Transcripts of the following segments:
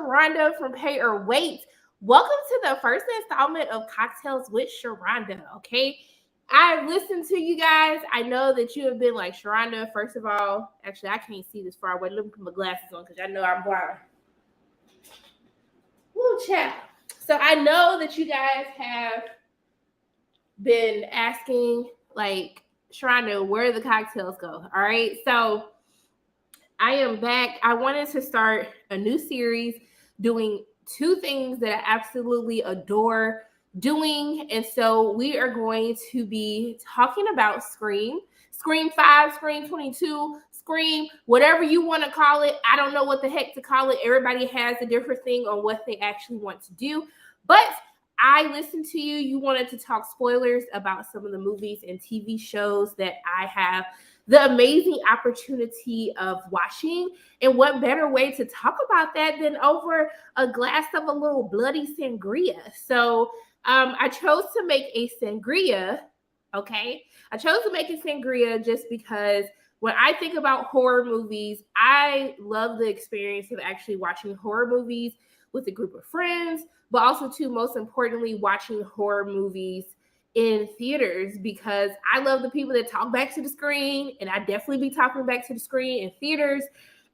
Sharronda from Pay or Wait. Welcome to the first installment of Cocktails with Sharronda, okay? I've listened to you guys. I know that you have been like, Sharronda, first of all, actually, I can't see this far away. Let me put my glasses on because I know I'm blind. Woo, child. So I know that you guys have been asking, like, Sharronda, where the cocktails go, all right? So I am back. I wanted to start a new series doing two things that I absolutely adore doing. And so we are going to be talking about Scream, Scream 5, Scream 22, Scream, whatever you want to call it. I don't know what the heck to call it. Everybody has a different thing on what they actually want to do. But I listened to you. You wanted to talk spoilers about some of the movies and TV shows that I have the amazing opportunity of watching. And what better way to talk about that than over a glass of a little bloody sangria? So I chose to make a sangria, okay? I chose to make a sangria just because when I think about horror movies, I love the experience of actually watching horror movies with a group of friends, but also, too, most importantly, watching horror movies in theaters, because I love the people that talk back to the screen, and I definitely be talking back to the screen in theaters.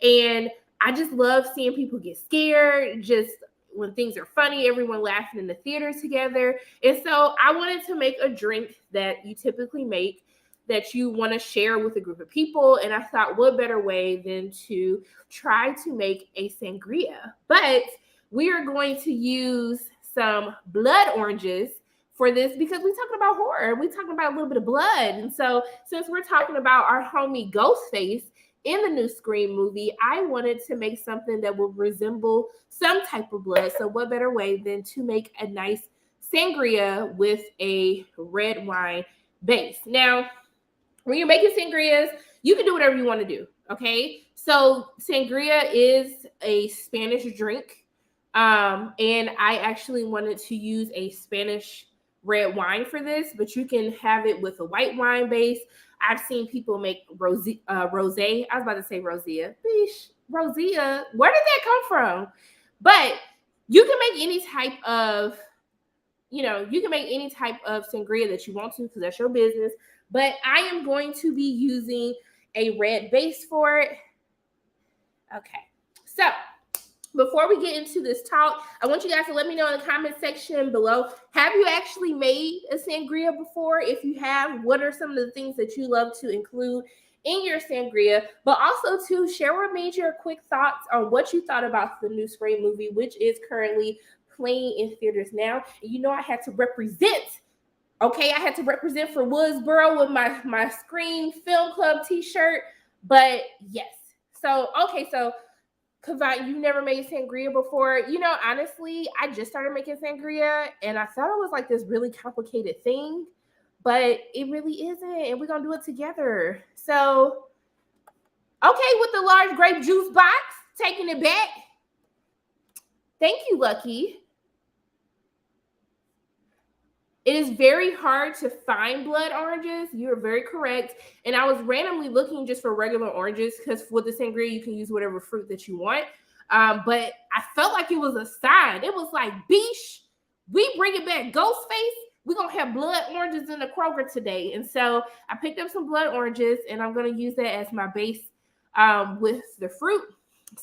And I just love seeing people get scared, just when things are funny, everyone laughing in the theater together. And so I wanted to make a drink that you typically make that you want to share with a group of people. And I thought, what better way than to try to make a sangria? But we are going to use some blood oranges for this because we're talking about horror. We're talking about a little bit of blood. And so since we're talking about our homie Ghostface in the new Scream movie, I wanted to make something that will resemble some type of blood. So what better way than to make a nice sangria with a red wine base? Now, when you're making sangrias, you can do whatever you want to do, okay? So sangria is a Spanish drink. And I actually wanted to use a Spanish red wine for this, but you can have it with a white wine base. I've seen people make rosé. I was about to say rosé. Rosé. Where did that come from? But you can make any type of, you can make any type of sangria that you want to because that's your business. But I am going to be using a red base for it. Okay. So before we get into this talk, I want you guys to let me know in the comment section below, have you actually made a sangria before? If you have, what are some of the things that you love to include in your sangria? But also to share with me your quick thoughts on what you thought about the new Scream movie, which is currently playing in theaters now. And I had to represent, okay? I had to represent for Woodsboro with my Scream Film Club t-shirt. But yes. So Kavai, you've never made sangria before. Honestly, I just started making sangria, and I thought it was like this really complicated thing, but it really isn't, and we're going to do it together. So, okay, with the large grape juice box, taking it back. Thank you, Lucky. It is very hard to find blood oranges. You're very correct. And I was randomly looking just for regular oranges because with the sangria, you can use whatever fruit that you want. But I felt like it was a sign. It was like, beesh, we bring it back. Ghostface, we're going to have blood oranges in the Kroger today. And so I picked up some blood oranges, and I'm going to use that as my base with the fruit.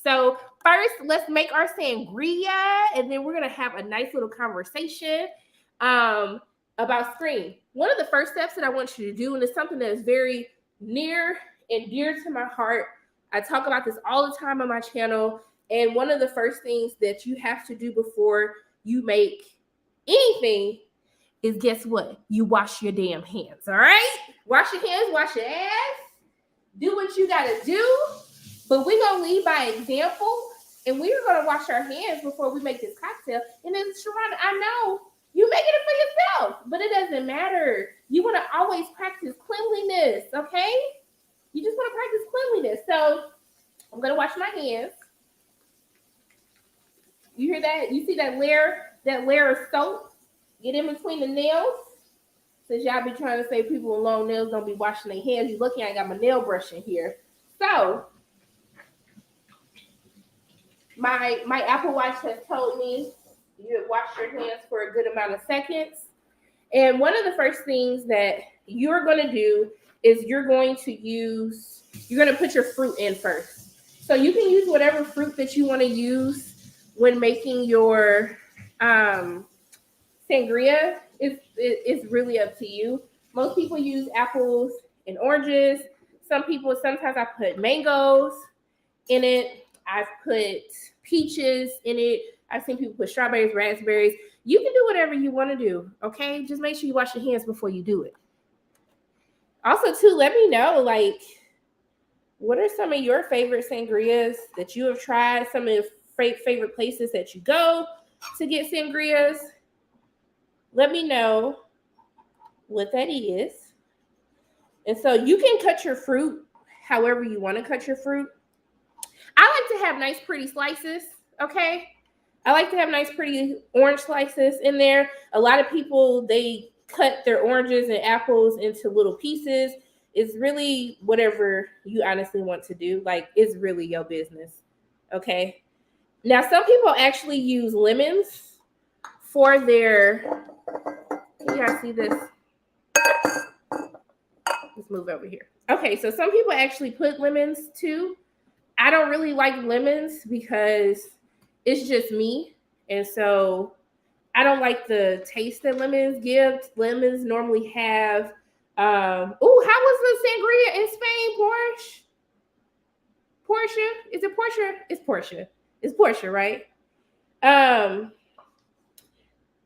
So first, let's make our sangria, and then we're going to have a nice little conversation about Scream. One of the first steps that I want you to do, and it's something that is very near and dear to my heart. I talk about this all the time on my channel. And one of the first things that you have to do before you make anything is, guess what? You wash your damn hands, all right? Wash your hands, wash your ass. Do what you got to do. But we're going to lead by example. And we're going to wash our hands before we make this cocktail. And then, Sharronda, I know you making it for yourself, but it doesn't matter. You want to always practice cleanliness, okay? You just want to practice cleanliness. So I'm going to wash my hands. You hear that? You see that layer of soap? Get in between the nails. Since y'all be trying to say people with long nails don't be washing their hands, you're looking, I got my nail brush in here. So My Apple Watch has told me you have washed your hands for a good amount of seconds. And one of the first things that you're going to do is you're going to put your fruit in first. So you can use whatever fruit that you want to use when making your sangria. It's really up to you. Most people use apples and oranges. Sometimes I put mangoes in it. I've put peaches in it. I've seen people put strawberries, raspberries. You can do whatever you want to do, okay? Just make sure you wash your hands before you do it. Also, too, let me know, like, what are some of your favorite sangrias that you have tried? Some of your favorite places that you go to get sangrias? Let me know what that is. And so you can cut your fruit however you want to cut your fruit. I like to have nice, pretty slices, okay? I like to have nice, pretty orange slices in there. A lot of people, they cut their oranges and apples into little pieces. It's really whatever you honestly want to do. Like, it's really your business, okay? Now, some people actually use lemons for their, can you guys see this? Let's move over here. Okay, so some people actually put lemons too. I don't really like lemons because it's just me. And so I don't like the taste that lemons give. Lemons normally have, how was the sangria in Spain, Porsche? Portia? Is it Portia? It's Portia. It's Portia, right?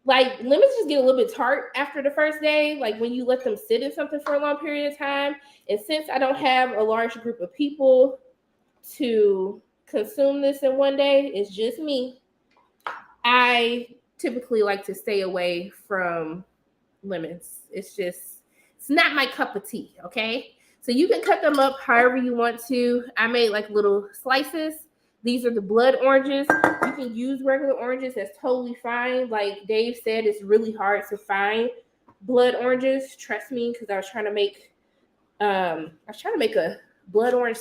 Like lemons just get a little bit tart after the first day, like when you let them sit in something for a long period of time. And since I don't have a large group of people to consume this in one day, it's just me. I typically like to stay away from lemons. It's not my cup of tea, okay? So you can cut them up however you want to. I made like little slices. These are the blood oranges. You can use regular oranges. That's totally fine. Like Dave said, it's really hard to find blood oranges. Trust me, because I was trying to make a blood orange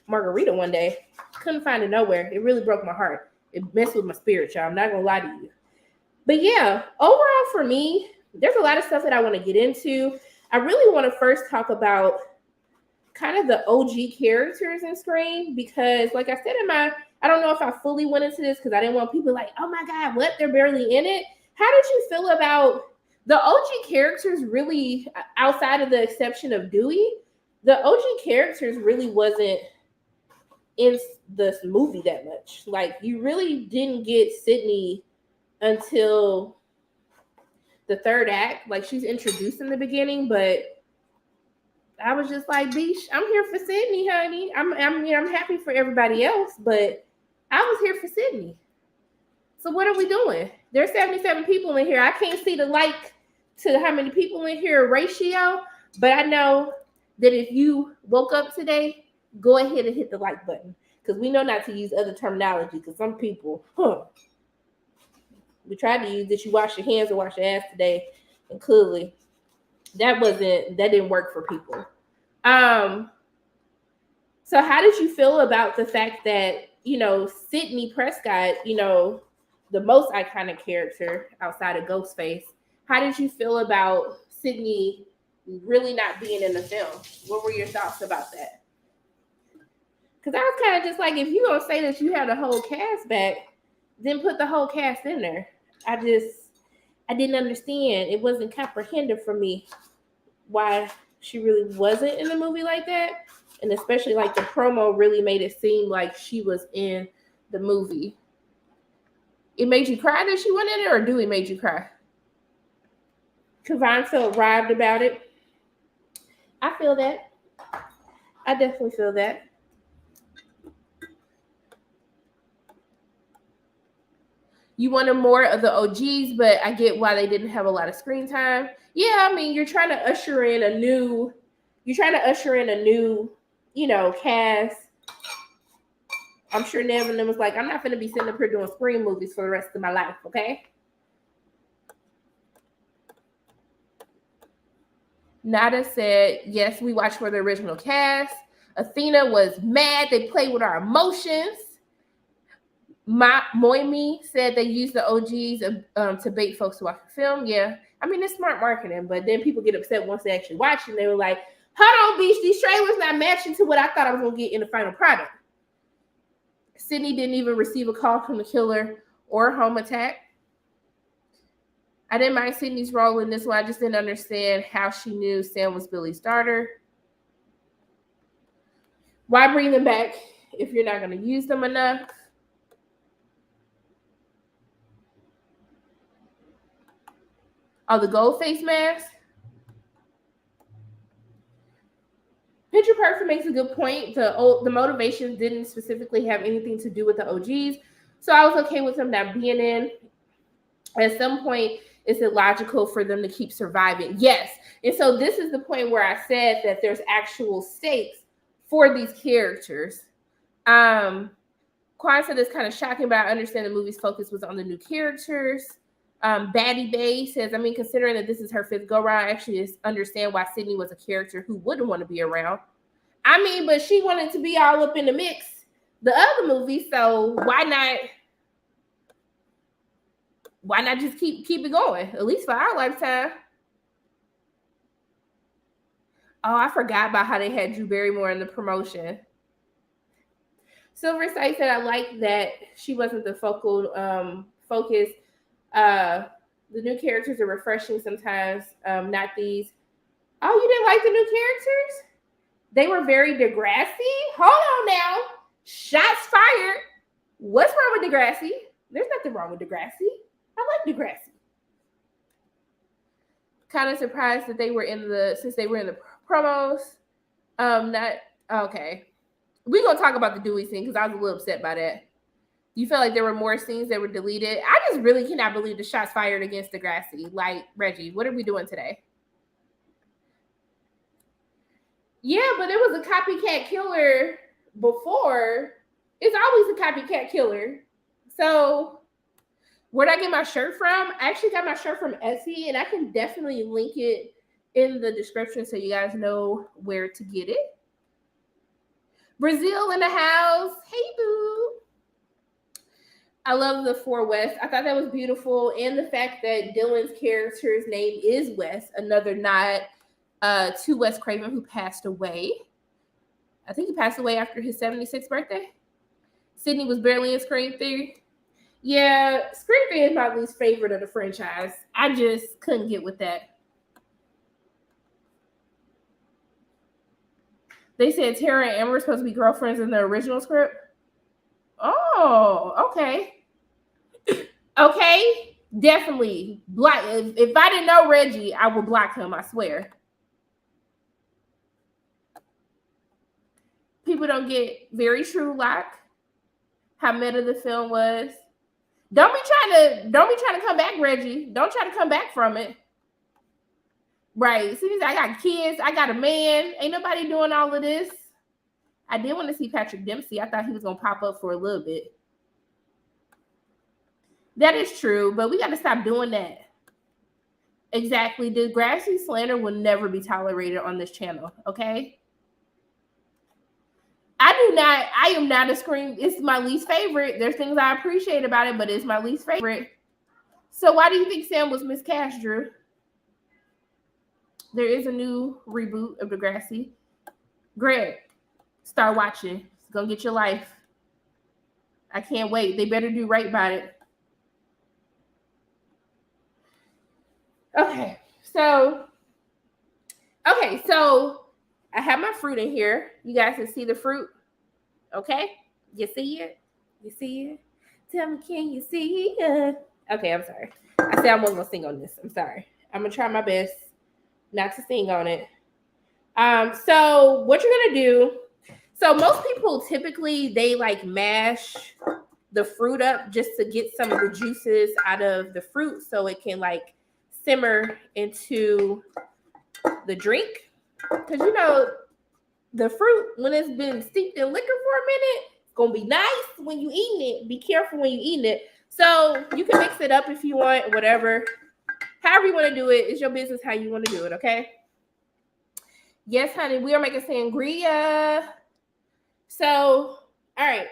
margarita one day. Couldn't find it nowhere. It really broke my heart. It messed with my spirit, y'all. I'm not gonna lie to you. But yeah, overall for me, there's a lot of stuff that I want to get into. I really want to first talk about kind of the OG characters in Scream because, like I said I don't know if I fully went into this because I didn't want people like, oh my God, what? They're barely in it. How did you feel about the OG characters really, outside of the exception of Dewey, the OG characters really wasn't in this movie that much. Like, you really didn't get Sydney until the third act. Like, she's introduced in the beginning, but I was just like, "Beesh, I'm here for Sydney, honey. I'm happy for everybody else, but I was here for Sydney. So what are we doing? There's 77 people in here. I can't see the like to how many people in here ratio, but I know that if you woke up today, go ahead and hit the like button because we know not to use other terminology because some people, we tried to use that you wash your hands or wash your ass today, and clearly that didn't work for people. So how did you feel about the fact that, Sidney Prescott, the most iconic character outside of Ghostface, how did you feel about Sidney really not being in the film? What were your thoughts about that? Because I was kind of just like, if you're going to say that you had a whole cast back, then put the whole cast in there. I didn't understand. It wasn't comprehended for me why she really wasn't in the movie like that. And especially like the promo really made it seem like she was in the movie. It made you cry that she went in it, or Dewey made you cry? Kavon felt robbed about it. I feel that. I definitely feel that. You wanted more of the OGs, but I get why they didn't have a lot of screen time. Yeah, I mean, you're trying to usher in a new, cast. I'm sure Nevin was like, I'm not going to be sitting up here doing Scream movies for the rest of my life, okay? Nada said, yes, we watched for the original cast. Athena was mad. They played with our emotions. Moimi said they use the OGs to bait folks to watch the film. Yeah, I mean, it's smart marketing, but then people get upset once they actually watch it. And they were like, hold on, Beach, these trailers not matching to what I thought I was going to get in the final product. Sydney didn't even receive a call from the killer or home attack. I didn't mind Sydney's role in this one. I just didn't understand how she knew Sam was Billy's daughter. Why bring them back if you're not going to use them enough? Oh, the gold face mask? Picture Perfect makes a good point. The motivations didn't specifically have anything to do with the OGs. So I was okay with them not being in. At some point, it's illogical for them to keep surviving. Yes. And so this is the point where I said that there's actual stakes for these characters. Quan said it's kind of shocking, but I understand the movie's focus was on the new characters. Baddie Bay says, I mean, considering that this is her 5th go-round, I actually understand why Sydney was a character who wouldn't want to be around. I mean, but she wanted to be all up in the mix the other movie, so why not just keep it going, at least for our lifetime? Oh, I forgot about how they had Drew Barrymore in the promotion. Silver Sight said, I like that she wasn't the focal focus. The new characters are refreshing sometimes, not these. Oh, you didn't like the new characters? They were very Degrassi? Hold on now. Shots fired. What's wrong with Degrassi? There's nothing wrong with Degrassi. I like Degrassi. Kind of surprised that they were since they were in the promos. Okay. We're going to talk about the Dewey scene because I was a little upset by that. You felt like there were more scenes that were deleted? I just really cannot believe the shots fired against Degrassi. Like, Reggie, what are we doing today? Yeah, but it was a copycat killer before. It's always a copycat killer. So, where'd I get my shirt from? I actually got my shirt from Etsy, and I can definitely link it in the description so you guys know where to get it. Brazil in the house. Hey, boo. I love the 4 West. I thought that was beautiful. And the fact that Dylan's character's name is West, another nod to Wes Craven, who passed away. I think he passed away after his 76th birthday. Sydney was barely in Scream 3. Yeah, Scream 3 is my least favorite of the franchise. I just couldn't get with that. They said Tara and Amber were supposed to be girlfriends in the original script. Oh, okay. Okay, definitely. Block. If I didn't know Reggie, I would block him, I swear. People don't get very true, like how meta the film was. Don't be trying to come back, Reggie. Don't try to come back from it. Right. As soon as I got kids, I got a man. Ain't nobody doing all of this. I did want to see Patrick Dempsey. I thought he was going to pop up for a little bit. That is true, but we got to stop doing that. Exactly. Degrassi slander will never be tolerated on this channel, okay? I am not a Scream. It's my least favorite. There's things I appreciate about it, but it's my least favorite. So why do you think Sam was miscast, Drew? There is a new reboot of Degrassi. Greg, start watching. It's going to get your life. I can't wait. They better do right by it. Okay, so I have my fruit in here. You guys can see the fruit. Okay, you see it? You see it? Tell me, can you see it? Okay, I'm sorry. I said I wasn't gonna sing on this. I'm sorry. I'm gonna try my best not to sing on it. So what you're gonna do? So most people typically they like mash the fruit up just to get some of the juices out of the fruit, so it can like simmer into the drink. Because you know the fruit, when it's been steeped in liquor for a minute, it's gonna be nice when you eating it. Be careful when you eating it. So you can mix it up if you want, whatever. However you want to do it, it's your business how you want to do it, okay? Yes, honey, we are making sangria. So, all right.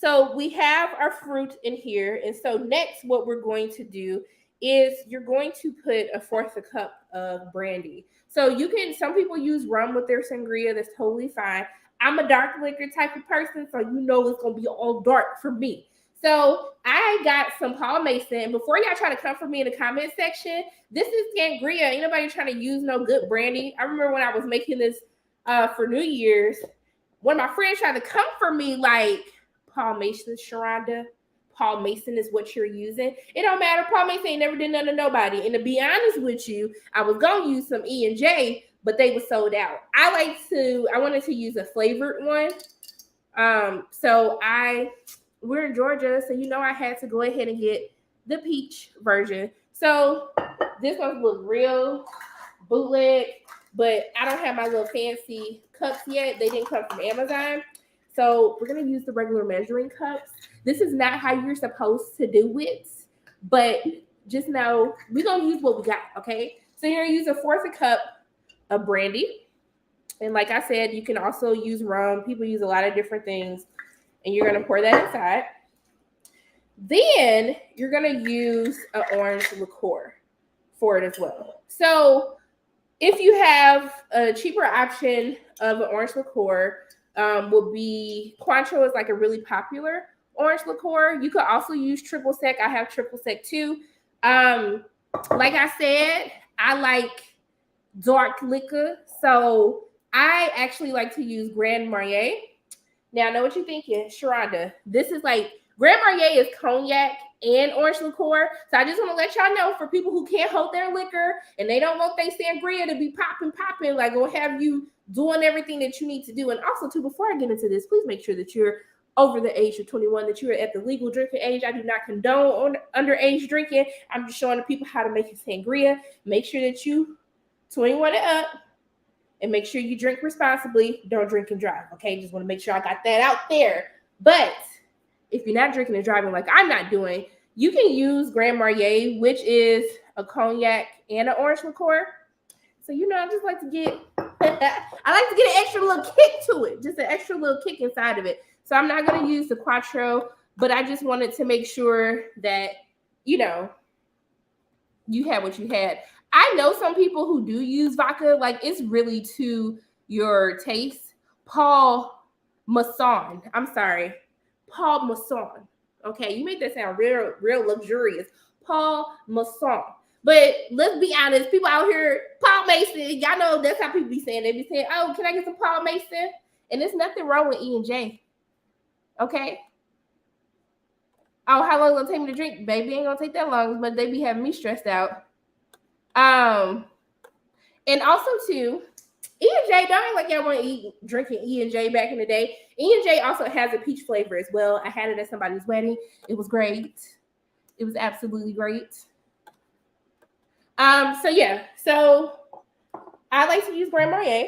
So we have our fruit in here. And so next what we're going to do is you're going to put a fourth a cup of brandy. So you can, some people use rum with their sangria. That's totally fine. I'm a dark liquor type of person, so you know it's going to be all dark for me. So I got some Paul Mason. Before y'all try to come for me in the comment section, this is sangria. Ain't nobody trying to use no good brandy. I remember when I was making this for New Year's, one of my friends tried to come for me like, Paul Mason, Sharronda, Paul Mason is what you're using. It don't matter. Paul Mason ain't never did nothing to nobody. And to be honest with you, I was going to use some E&J, but they were sold out. I wanted to use a flavored one. We're in Georgia, so you know I had to go ahead and get the peach version. So this one looks real bootleg, but I don't have my little fancy cups yet. They didn't come from Amazon. So we're going to use the regular measuring cups. This is not how you're supposed to do it, but just know we're going to use what we got, okay? So you're going to use a fourth a cup of brandy. And like I said, you can also use rum. People use a lot of different things. And you're going to pour that inside. Then you're going to use an orange liqueur for it as well. So if you have a cheaper option of an orange liqueur, will be Cointreau is like a really popular orange liqueur. You could also use triple sec. I have triple sec too. Like I said, I like dark liquor, so I actually like to use Grand Marnier. Now I know what you're thinking, Sharronda. This is like Grand Marnier is cognac and orange liqueur. So I just want to let y'all know, for people who can't hold their liquor and they don't want their sangria to be popping, like gonna have you doing everything that you need to do. And also too, before I get into this, please make sure that you're over the age of 21, that you are at the legal drinking age. I do not condone underage drinking. I'm just showing the people how to make a sangria. Make sure that you 21 and up, and make sure you drink responsibly. Don't drink and drive, okay? Just want to make sure I got that out there. But if you're not drinking and driving like I'm not doing, you can use Grand Marnier, which is a cognac and an orange liqueur. So, you know, I just like to get, I like to get an extra little kick to it, just an extra little kick inside of it. So I'm not going to use the Cointreau, but I just wanted to make sure that, you know, you had what you had. I know some people who do use vodka, like it's really to your taste. Paul Masson. Okay, you made that sound real luxurious. Paul Masson. But let's be honest, people out here, Paul Mason, y'all know that's how people be saying. They be saying, oh, can I get some Paul Mason? And there's nothing wrong with E&J. Okay? Oh, how long is it gonna take me to drink? Baby, ain't gonna take that long, but they be having me stressed out. And also too, E&J, don't act like y'all want to drinking E&J back in the day. E&J also has a peach flavor as well. I had it at somebody's wedding. It was great. It was absolutely great. So yeah, so I like to use Grand Marnier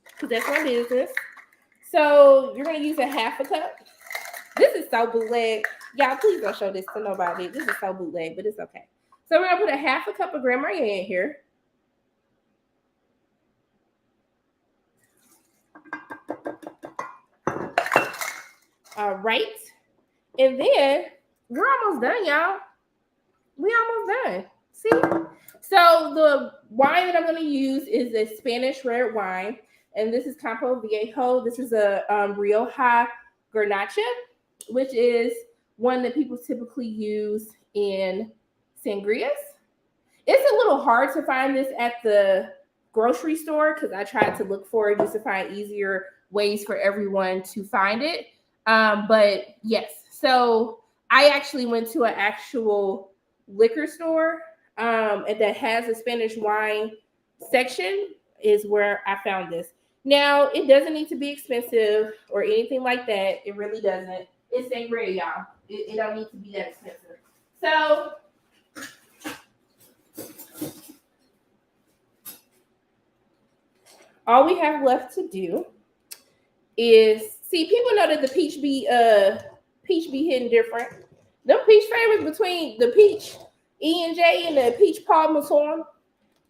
because that's my business. So you're gonna use a half a cup. This is so bootleg. Y'all, please don't show this to nobody. This is so bootleg, but it's okay. So we're gonna put a half a cup of Grand Marnier in here. All right. And then we're almost done, y'all. We almost done. See? So the wine that I'm going to use is a Spanish red wine. And this is Campo Viejo. This is a Rioja Garnacha, which is one that people typically use in sangrias. It's a little hard to find this at the grocery store because I tried to look for it just to find easier ways for everyone to find it. But yes, so I actually went to an actual liquor store and that has a Spanish wine section is where I found this. Now, it doesn't need to be expensive or anything like that. It really doesn't. It's sangria, y'all. It don't need to be that expensive. So all we have left to do is see, people know that the peach be hitting different. Them peach flavors between the peach E&J and the peach Paul Masson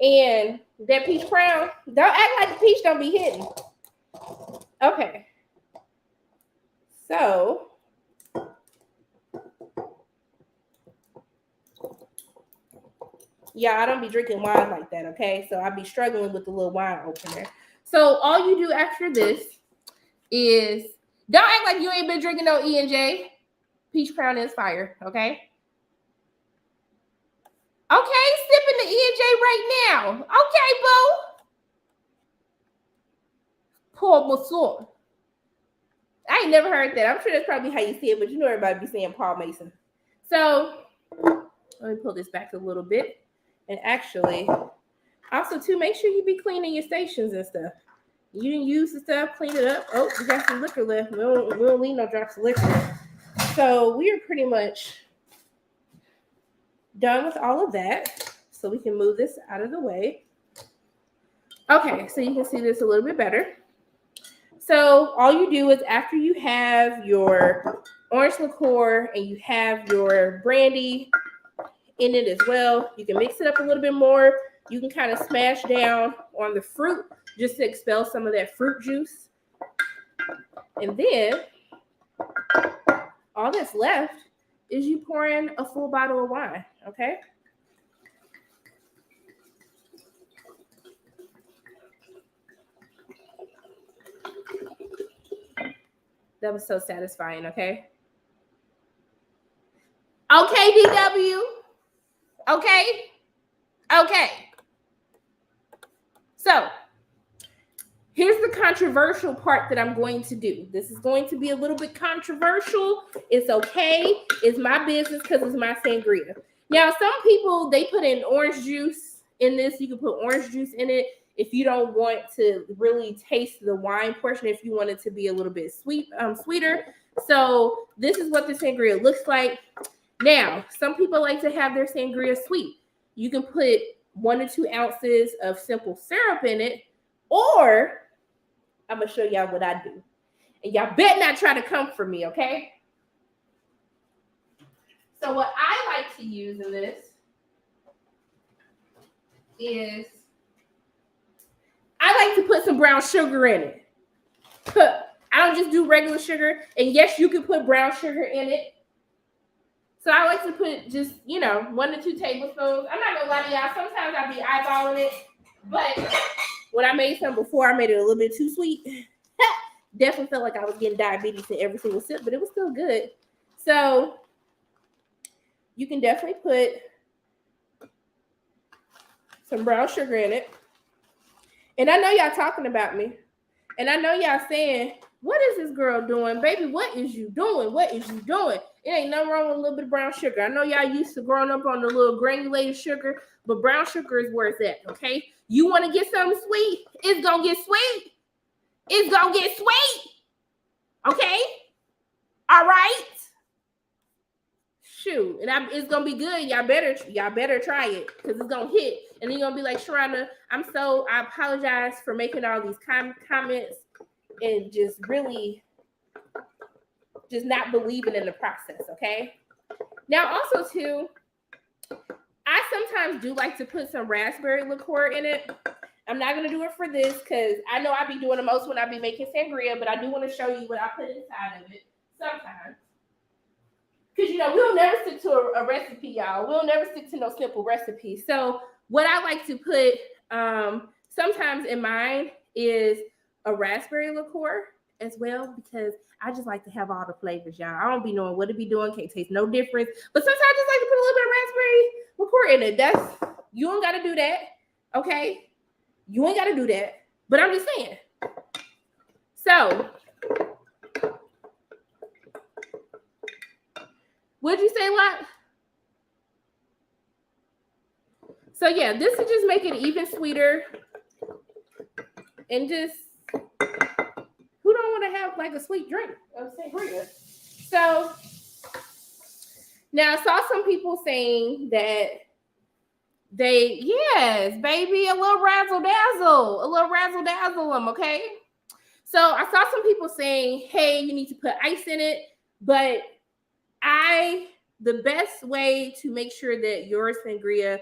and that peach crown, don't act like the peach don't be hitting. Okay. So Yeah, I don't be drinking wine like that, okay? So I be struggling with the little wine opener. So all you do after this is, don't act like you ain't been drinking no E&J. Peach Crown is fire, okay? Okay, sipping the E&J right now. Okay, boo. Paul Mason. I ain't never heard that. I'm sure that's probably how you say it, but you know everybody be saying Paul Mason. So let me pull this back a little bit. And actually, also too, make sure you be cleaning your stations and stuff. You didn't use the stuff, clean it up. Oh, we got some liquor left. We don't need no drops of liquor. So we are pretty much done with all of that. So we can move this out of the way. Okay, so you can see this a little bit better. So all you do is after you have your orange liqueur and you have your brandy in it as well, you can mix it up a little bit more. You can kind of smash down on the fruit just to expel some of that fruit juice. And then all that's left is you pour in a full bottle of wine, okay? That was so satisfying, okay? Okay, DW. Okay? Okay. So, here's the controversial part that I'm going to do. This is going to be a little bit controversial. It's okay. It's my business because it's my sangria. Now, some people, they put in orange juice in this. You can put orange juice in it if you don't want to really taste the wine portion, if you want it to be a little bit sweeter. So this is what the sangria looks like. Now, some people like to have their sangria sweet. You can put 1 to 2 ounces of simple syrup in it, or I'm going to show y'all what I do. And y'all better not try to come for me, okay? So what I like to use in this is I like to put some brown sugar in it. I don't just do regular sugar. And yes, you can put brown sugar in it. So I like to put just, 1 to 2 tablespoons. I'm not going to lie to y'all. Sometimes I'll be eyeballing it. But when I made some before, I made it a little bit too sweet. Definitely felt like I was getting diabetes in every single sip, but it was still good. So you can definitely put some brown sugar in it. And I know y'all talking about me. And I know y'all saying, what is this girl doing? Baby, what is you doing? What is you doing? It ain't nothing wrong with a little bit of brown sugar. I know y'all used to growing up on the little granulated sugar, but brown sugar is where it's at, okay? You want to get something sweet? It's going to get sweet. It's going to get sweet. Okay? All right? Shoot. And it's going to be good. Y'all better try it because it's going to hit. And then you're going to be like, Sharronda, I apologize for making all these comments and just really just not believing in the process, okay? Now, also, too, I sometimes do like to put some raspberry liqueur in it. I'm not going to do it for this because I know I be doing the most when I be making sangria, but I do want to show you what I put inside of it sometimes. Because, we'll never stick to a recipe, y'all. We'll never stick to no simple recipe. So what I like to put sometimes in mine is a raspberry liqueur as well, because I just like to have all the flavors, y'all. I don't be knowing what to be doing. Can't taste no difference. But sometimes I just like to put a little bit of raspberry liqueur in it. You don't got to do that, okay? You ain't got to do that. But I'm just saying. So, what'd you say, what? So, yeah, this will just make it even sweeter. And just, who don't want to have like a sweet drink of sangria? So, now I saw some people saying that yes, baby, a little razzle dazzle them, okay? So I saw some people saying, hey, you need to put ice in it, but the best way to make sure that your sangria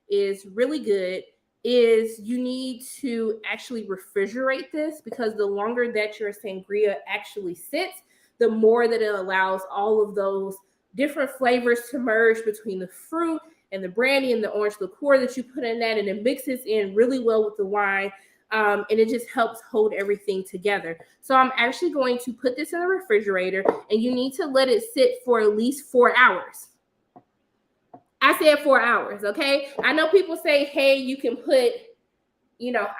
is really good is you need to actually refrigerate this, because the longer that your sangria actually sits, the more that it allows all of those different flavors to merge between the fruit and the brandy and the orange liqueur that you put in that, and it mixes in really well with the wine. And it just helps hold everything together. So I'm actually going to put this in the refrigerator, and you need to let it sit for at least 4 hours. I said 4 hours, okay? I know people say, hey, you can put,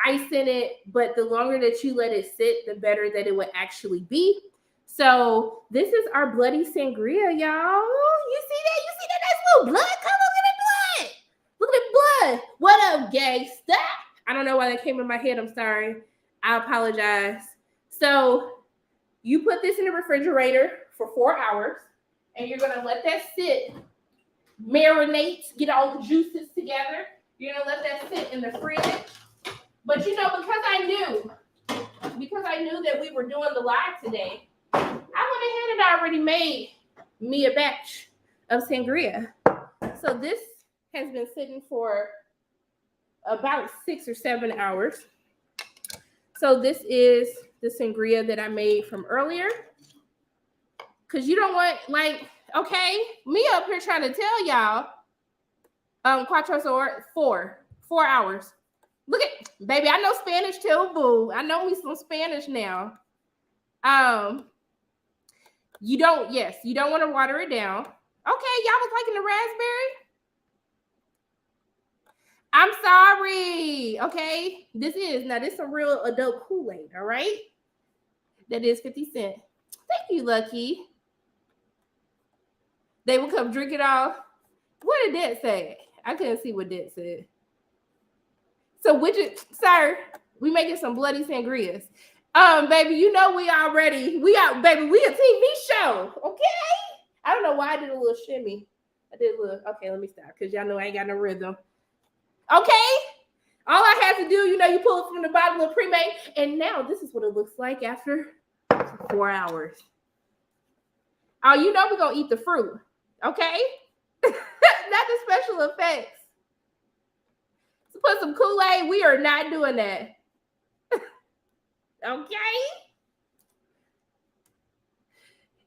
ice in it, but the longer that you let it sit, the better that it would actually be. So this is our bloody sangria, y'all. You see that? You see that? That's little blood. Come look at the blood. Look at the blood. What up, gangsta? I don't know why that came in my head. I'm sorry. I apologize. So you put this in the refrigerator for 4 hours, and you're going to let that sit, marinate, get all the juices together. You're going to let that sit in the fridge. But, because I knew that we were doing the live today, I went ahead and already made me a batch of sangria. So this has been sitting for about 6 or 7 hours. So this is the sangria that I made from earlier. Because you don't want, me up here trying to tell y'all, cuatro horas, 4 hours. Look at, baby, I know Spanish too, boo. I know me some Spanish now. You don't want to water it down. Okay, y'all was liking the raspberry? I'm sorry, okay? This is some real adult Kool-Aid, all right? That is 50 cents. Thank you, Lucky. They will come drink it all. What did that say? I couldn't see what that said. So, sir, we making some bloody sangrias. Baby, we a TV show, okay? I don't know why I did a little shimmy. Okay, let me stop, because y'all know I ain't got no rhythm. Okay? All I have to do, you pull it from the bottle of pre-made, and now this is what it looks like after 4 hours. Oh, we're going to eat the fruit, okay? Not the special effects. So put some Kool-Aid. We are not doing that. Okay?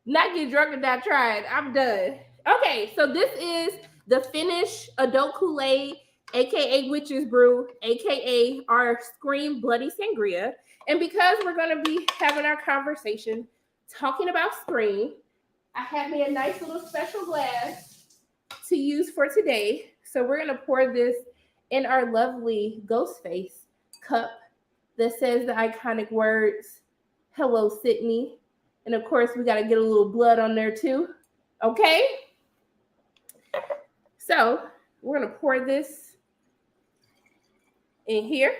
Not get drunk and not try it. I'm done. Okay, so this is the finished adult Kool-Aid, aka Witch's Brew, aka our Scream Bloody Sangria. And because we're going to be having our conversation talking about Scream, I have me a nice little special glass to use for today. So we're going to pour this in our lovely Ghostface cup that says the iconic words, "Hello, Sydney." And of course, we got to get a little blood on there too. Okay? So we're going to pour this in here,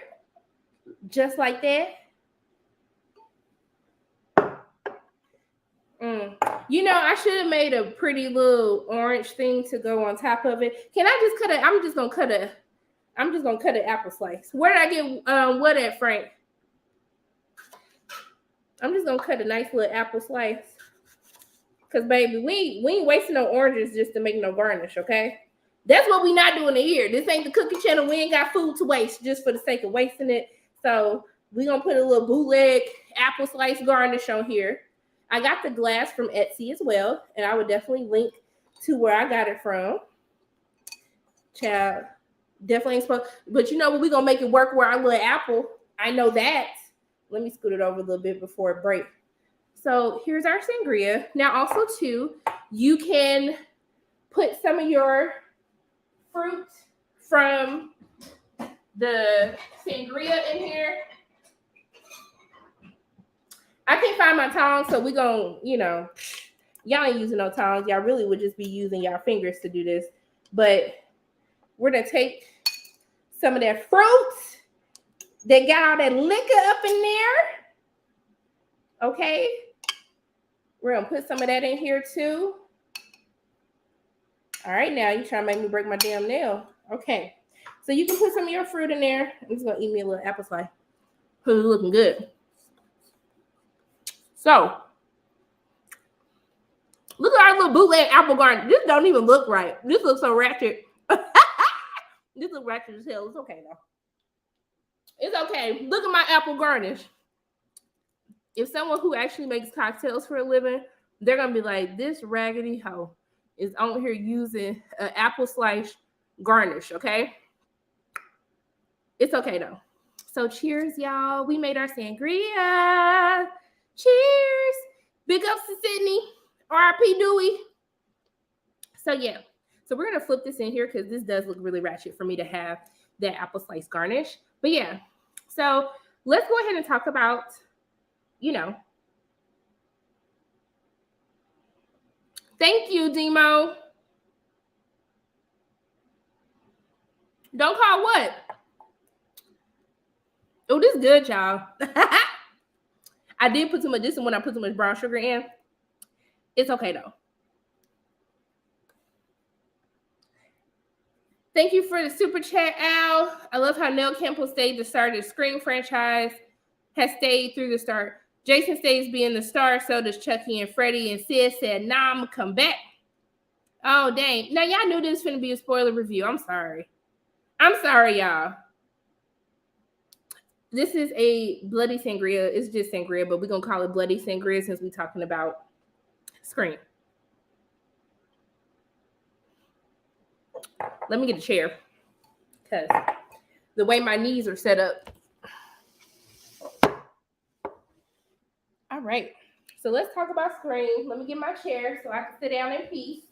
just like that. I should have made a pretty little orange thing to go on top of it. Can I just cut it? I'm just gonna cut an apple slice. Where did I get what at, Frank? I'm just gonna cut a nice little apple slice. Cause baby, we ain't wasting no oranges just to make no garnish, okay? That's what we not doing here. This ain't the cooking channel. We ain't got food to waste just for the sake of wasting it. So we gonna put a little bootleg apple slice garnish on here. I got the glass from Etsy as well, and I would definitely link to where I got it from. Child, definitely ain't supposed, but what, we gonna make it work where our little apple. I know that. Let me scoot it over a little bit before it breaks. So here's our sangria. Now also too, you can put some of your fruit from the sangria in here. I can't find my tongs, so we're going to, y'all ain't using no tongs. Y'all really would just be using y'all fingers to do this. But we're going to take some of that fruit that got all that liquor up in there. Okay? We're going to put some of that in here too. All right, now you're trying to make me break my damn nail. Okay. So you can put some of your fruit in there. I'm just going to eat me a little apple slice. Because it's looking good. So, look at our little bootleg apple garnish. This don't even look right. This looks so ratchet. This looks ratchet as hell. It's okay, though. It's okay. Look at my apple garnish. If someone who actually makes cocktails for a living, they're going to be like, this raggedy hoe is on here using an apple slice garnish, okay? It's okay though. So cheers, y'all. We made our sangria. Cheers. Big ups to Sydney. R.I.P. Dewey. So yeah. So we're going to flip this in here because this does look really ratchet for me to have that apple slice garnish. But yeah. So let's go ahead and talk about, Thank you, Demo. Don't call what? Oh, this is good, y'all. I did put too much. This is when I put too much brown sugar in. It's okay, though. Thank you for the super chat, Al. I love how Nell Campbell stayed the star of the Scream franchise, has stayed through the start. Jason stays being the star, so does Chucky and Freddy. And Sid said, nah, I'm going to come back. Oh, dang. Now, y'all knew this was going to be a spoiler review. I'm sorry. I'm sorry, y'all. This is a bloody sangria. It's just sangria, but we're going to call it bloody sangria since we're talking about Scream. Let me get a chair because the way my knees are set up. All right. So let's talk about Scream. Let me get my chair so I can sit down in peace.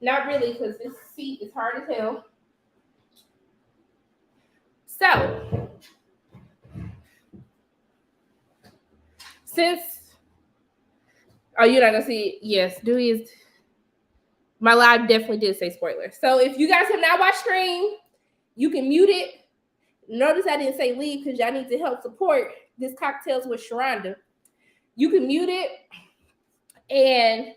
Not really, because this seat is hard as hell. So, you're not going to see it? Yes, Dewey is... My live definitely did say spoiler. So if you guys have not watched Scream, you can mute it. Notice I didn't say leave because y'all need to help support this Cocktails with Sharronda. You can mute it. And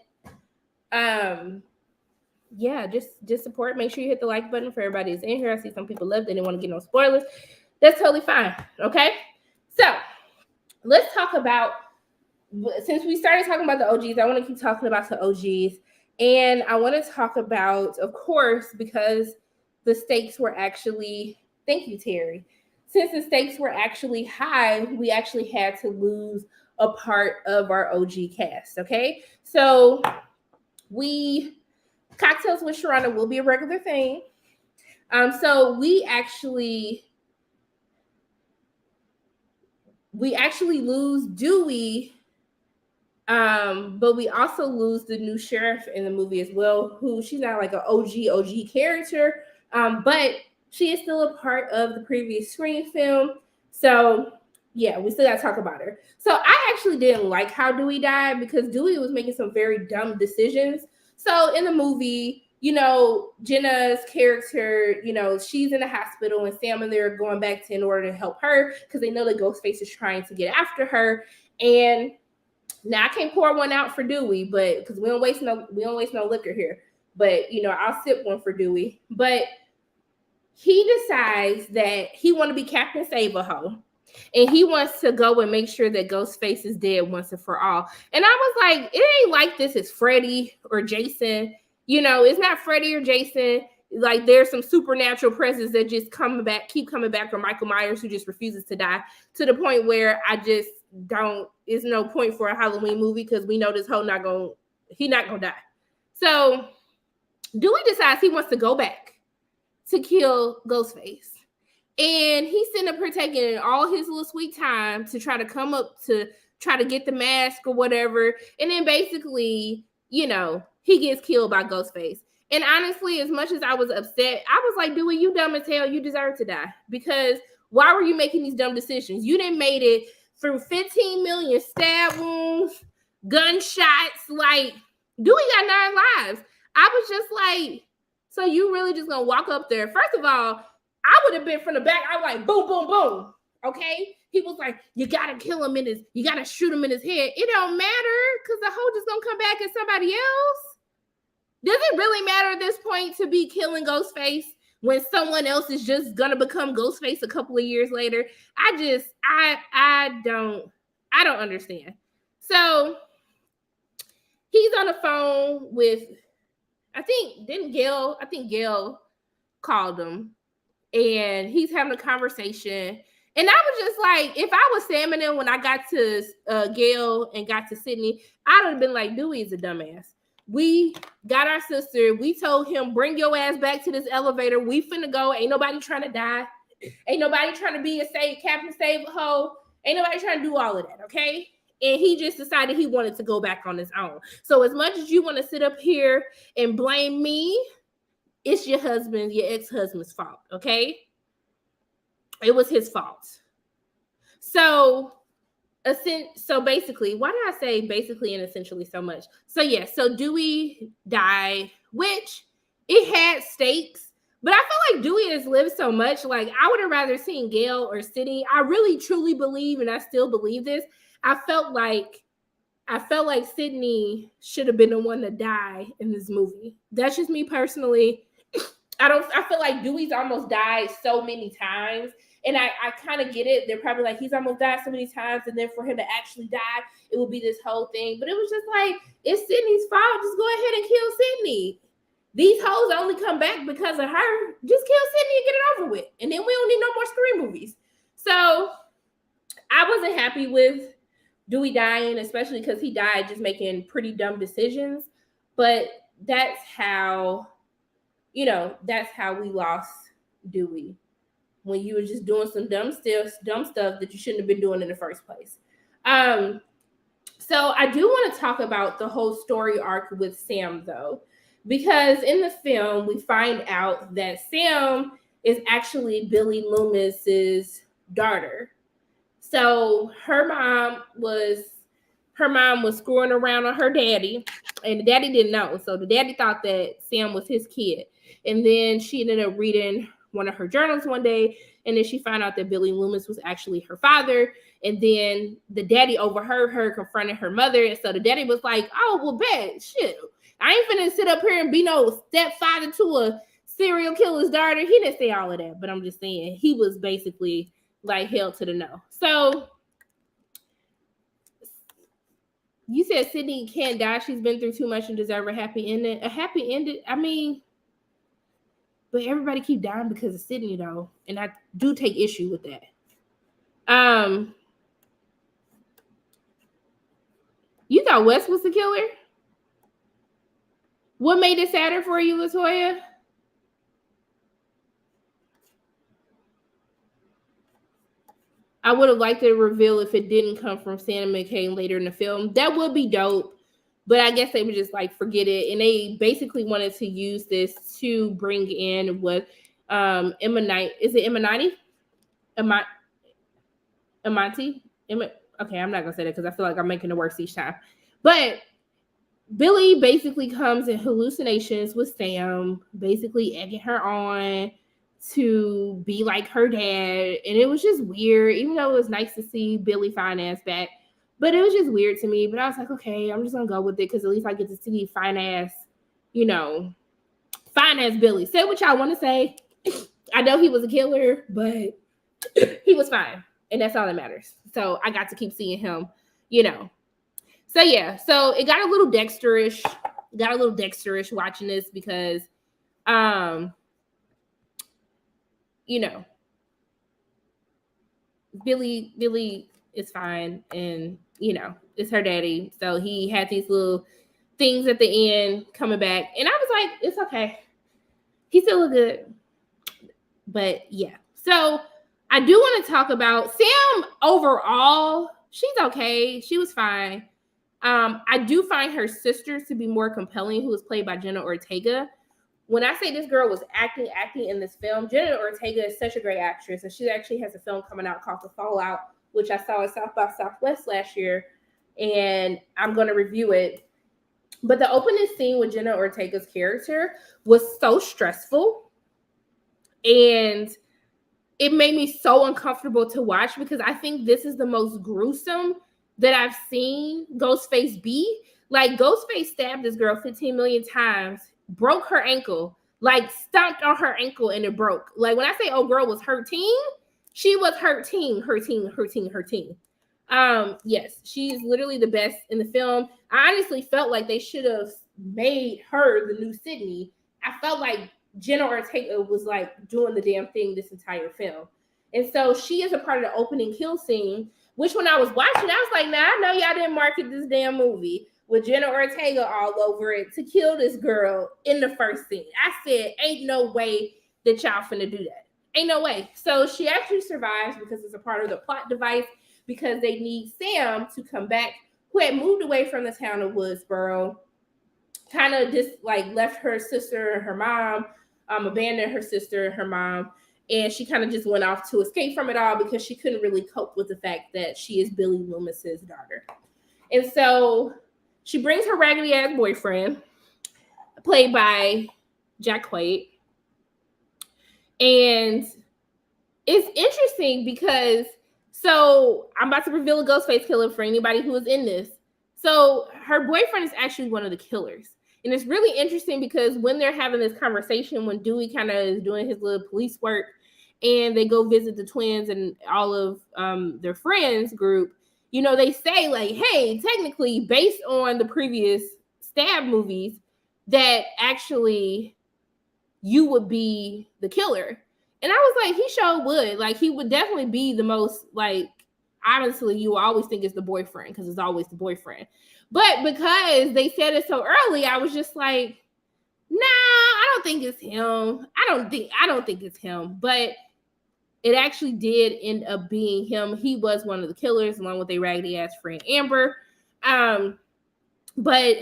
just support. Make sure you hit the like button for everybody who's in here. I see some people left. They didn't want to get no spoilers. That's totally fine. Okay? So let's talk about, since we started talking about the OGs, I want to keep talking about the OGs. And I want to talk about, of course, because the stakes were actually, thank you, Terry. Since the stakes were actually high, we actually had to lose a part of our OG cast, okay? So Cocktails with Sharronda will be a regular thing. So we actually lose Dewey, but we also lose the new sheriff in the movie as well, who she's not like an OG character, but she is still a part of the previous Scream film. So yeah, we still got to talk about her. So I actually didn't like how Dewey died because Dewey was making some very dumb decisions. So in the movie, Jenna's character, she's in the hospital and Sam and they're going back in order to help her because they know that Ghostface is trying to get after her. And now I can't pour one out for Dewey, but because we don't waste no liquor here. But I'll sip one for Dewey. But he decides that he want to be Captain Save-A-Ho. And he wants to go and make sure that Ghostface is dead once and for all. And I was like, it ain't like this is Freddy or Jason. It's not Freddy or Jason. Like there's some supernatural presence that just keep coming back from Michael Myers, who just refuses to die, to the point where I just it's no point for a Halloween movie because we know this hoe he not gonna die. So Dewey decides he wants to go back to kill Ghostface. And he's sitting up here taking all his little sweet time to try to come up to try to get the mask or whatever. And then basically, he gets killed by Ghostface. And honestly, as much as I was upset, I was like, Dewey, you dumb as hell. You deserve to die. Because why were you making these dumb decisions? You didn't made it through 15 million stab wounds, gunshots. Like, Dewey got 9 lives. I was just like, so you really just gonna walk up there? First of all, I would have been from the back. I was like, boom, boom, boom. Okay? He was like, you gotta kill him you gotta shoot him in his head. It don't matter because the hoe just gonna come back as somebody else. Does it really matter at this point to be killing Ghostface when someone else is just gonna become Ghostface a couple of years later? I don't understand. So he's on the phone with, I think Gail called him and he's having a conversation. And I was just like, if I was Sam and them when I got to Gail and got to Sydney, I'd have been like, Dewey's a dumbass. We got our sister. We told him, bring your ass back to this elevator. We finna go. Ain't nobody trying to die. Ain't nobody trying to be a Captain Save a Ho. Ain't nobody trying to do all of that, okay? And he just decided he wanted to go back on his own. So as much as you want to sit up here and blame me, it's your ex-husband's fault, okay? It was his fault. So basically, why did I say basically and essentially so much? So yeah, so Dewey died, which it had stakes, but I feel like Dewey has lived so much. Like, I would have rather seen Gail or Sydney. I really truly believe, and I still believe this, I felt like Sydney should have been the one to die in this movie. That's just me personally. I feel like Dewey's almost died so many times. And I kind of get it. They're probably like, he's almost died so many times. And then for him to actually die, it will be this whole thing. But it was just like, it's Sydney's fault. Just go ahead and kill Sydney. These hoes only come back because of her. Just kill Sydney and get it over with. And then we don't need no more Scream movies. So I wasn't happy with Dewey dying, especially because he died just making pretty dumb decisions. But that's how we lost Dewey. When you were just doing some dumb stuff that you shouldn't have been doing in the first place. So I do want to talk about the whole story arc with Sam, though, because in the film, we find out that Sam is actually Billy Loomis's daughter. So her mom was screwing around on her daddy, and the daddy didn't know. So the daddy thought that Sam was his kid. And then she ended up reading one of her journals one day, and then she found out that Billy Loomis was actually her father. And then the daddy overheard her confronting her mother, and so the daddy was like, "Oh, well, bet shit, I ain't finna sit up here and be no stepfather to a serial killer's daughter." He didn't say all of that, but I'm just saying he was basically like held to the no. So you said Sydney can't die. She's been through too much and deserves a happy ending. A happy ending, I mean. But everybody keep dying because of Sydney, though. And I do take issue with that. You thought Wes was the killer? What made it sadder for you, Latoya? I would have liked to reveal if it didn't come from Santa McCain later in the film. That would be dope. But I guess they would just like forget it. And they basically wanted to use this to bring in what Eminati? Is it Eminati? Amati? Okay, I'm not gonna say that because I feel like I'm making it worse each time. But Billy basically comes in hallucinations with Sam, basically egging her on to be like her dad. And it was just weird, even though it was nice to see Billy fine ass back. But it was just weird to me. But I was like, okay, I'm just going to go with it because at least I get to see fine ass Billy. Say what y'all want to say. I know he was a killer, but he was fine. And that's all that matters. So I got to keep seeing him, So yeah, so it got a little Dexterish. Watching this because, Billy is fine and it's her daddy. So he had these little things at the end coming back. And I was like, it's okay. He still look good. But yeah. So I do want to talk about Sam overall. She's okay. She was fine. I do find her sister to be more compelling, who was played by Jenna Ortega. When I say this girl was acting in this film, Jenna Ortega is such a great actress. And she actually has a film coming out called The Fallout, which I saw at South by Southwest last year, and I'm going to review it. But the opening scene with Jenna Ortega's character was so stressful, and it made me so uncomfortable to watch because I think this is the most gruesome that I've seen Ghostface be. Like, Ghostface stabbed this girl 15 million times, broke her ankle, like stomped on her ankle and it broke. Like, when I say old girl was hurting, she was hurting. Yes, she's literally the best in the film. I honestly felt like they should have made her the new Sydney. I felt like Jenna Ortega was like doing the damn thing this entire film. And so she is a part of the opening kill scene, which when I was watching, I was like, nah, I know y'all didn't market this damn movie with Jenna Ortega all over it to kill this girl in the first scene. I said, ain't no way that y'all finna do that. Ain't no way. So she actually survives because it's a part of the plot device, because they need Sam to come back, who had moved away from the town of Woodsboro, kind of just like left her sister and her mom, abandoned her sister and her mom, and she kind of just went off to escape from it all because she couldn't really cope with the fact that she is Billy Loomis's daughter. And so she brings her raggedy ass boyfriend, played by Jack White. And it's interesting because, so I'm about to reveal a Ghostface killer for anybody who is in this. So her boyfriend is actually one of the killers. And it's really interesting because when they're having this conversation, when Dewey kind of is doing his little police work and they go visit the twins and all of their friends group, you know, they say like, hey, technically based on the previous stab movies, that actually you would be the killer. And I was like, he sure would. Like, he would definitely be the most, like, obviously you always think it's the boyfriend because it's always the boyfriend. But because they said it so early, I was just like, nah, I don't think it's him. I don't think it's him. But it actually did end up being him. He was one of the killers along with a raggedy ass friend, Amber. But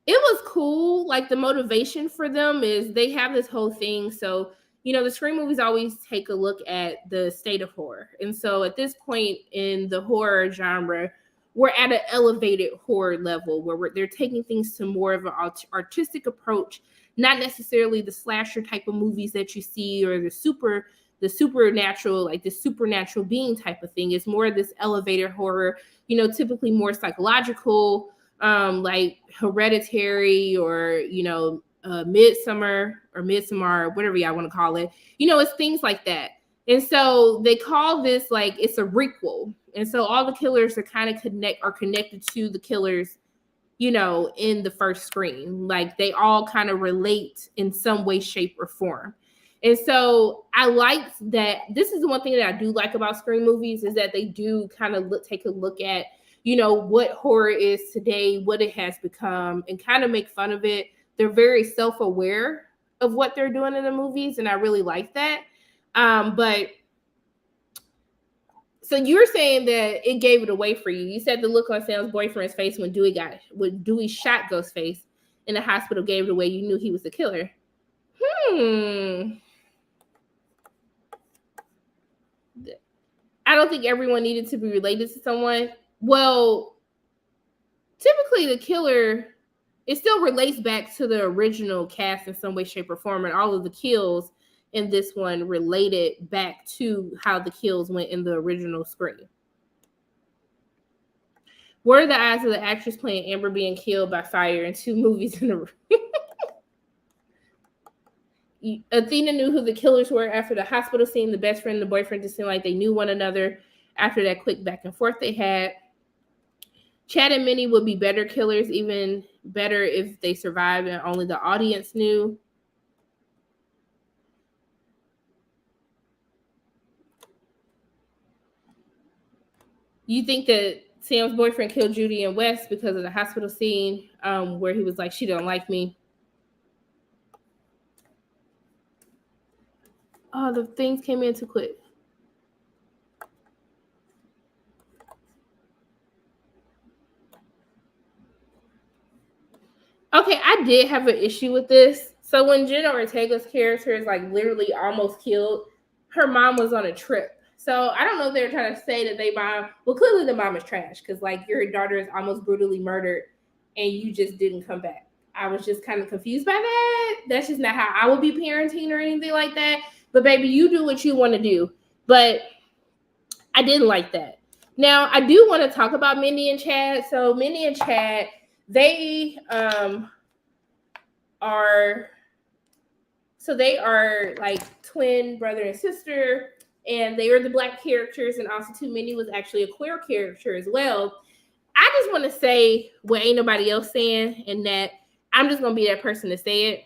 it was cool. Like, the motivation for them is they have this whole thing. So, you know, the Scream movies always take a look at the state of horror. And so at this point in the horror genre, we're at an elevated horror level where they're taking things to more of an artistic approach, not necessarily the slasher type of movies that you see or the supernatural, like the supernatural being type of thing. It's more of this elevated horror, you know, typically more psychological, like Hereditary or, you know, Midsommar, whatever y'all want to call it. You know, it's things like that. And so they call this like it's a requel. And so all the killers are kind of connected to the killers, you know, in the first Scream. Like, they all kind of relate in some way, shape, or form. And so I liked that. This is the one thing that I do like about Scream movies is that they do kind of take a look at, you know, what horror is today, what it has become, and kind of make fun of it. They're very self-aware of what they're doing in the movies, and I really like that. But so you're saying that it gave it away for you. You said the look on Sam's boyfriend's face when Dewey shot Ghostface in the hospital gave it away. You knew he was the killer. I don't think everyone needed to be related to someone. Well, typically the killer, it still relates back to the original cast in some way, shape, or form, and all of the kills in this one related back to how the kills went in the original Scream. What are the odds of the actress playing Amber being killed by fire in 2 movies in a row? Athena knew who the killers were after the hospital scene. The best friend and the boyfriend just seemed like they knew one another after that quick back and forth they had. Chad and Minnie would be better killers, even better if they survived and only the audience knew. You think that Sam's boyfriend killed Judy and Wes because of the hospital scene where he was like, she don't like me. Oh, the things came in too quick. Okay, I did have an issue with this. So when Jenna Ortega's character is like literally almost killed, her mom was on a trip. So I don't know if they're trying to say that they mom, well, clearly the mom is trash because like your daughter is almost brutally murdered and you just didn't come back. I was just kind of confused by that. That's just not how I would be parenting or anything like that. But baby, you do what you want to do. But I didn't like that. Now, I do want to talk about Mindy and Chad. So Mindy and Chad, they are like twin brother and sister, and they are the Black characters, and also too, Mindy was actually a queer character as well. I just want to say what ain't nobody else saying, and that I'm just gonna be that person to say it.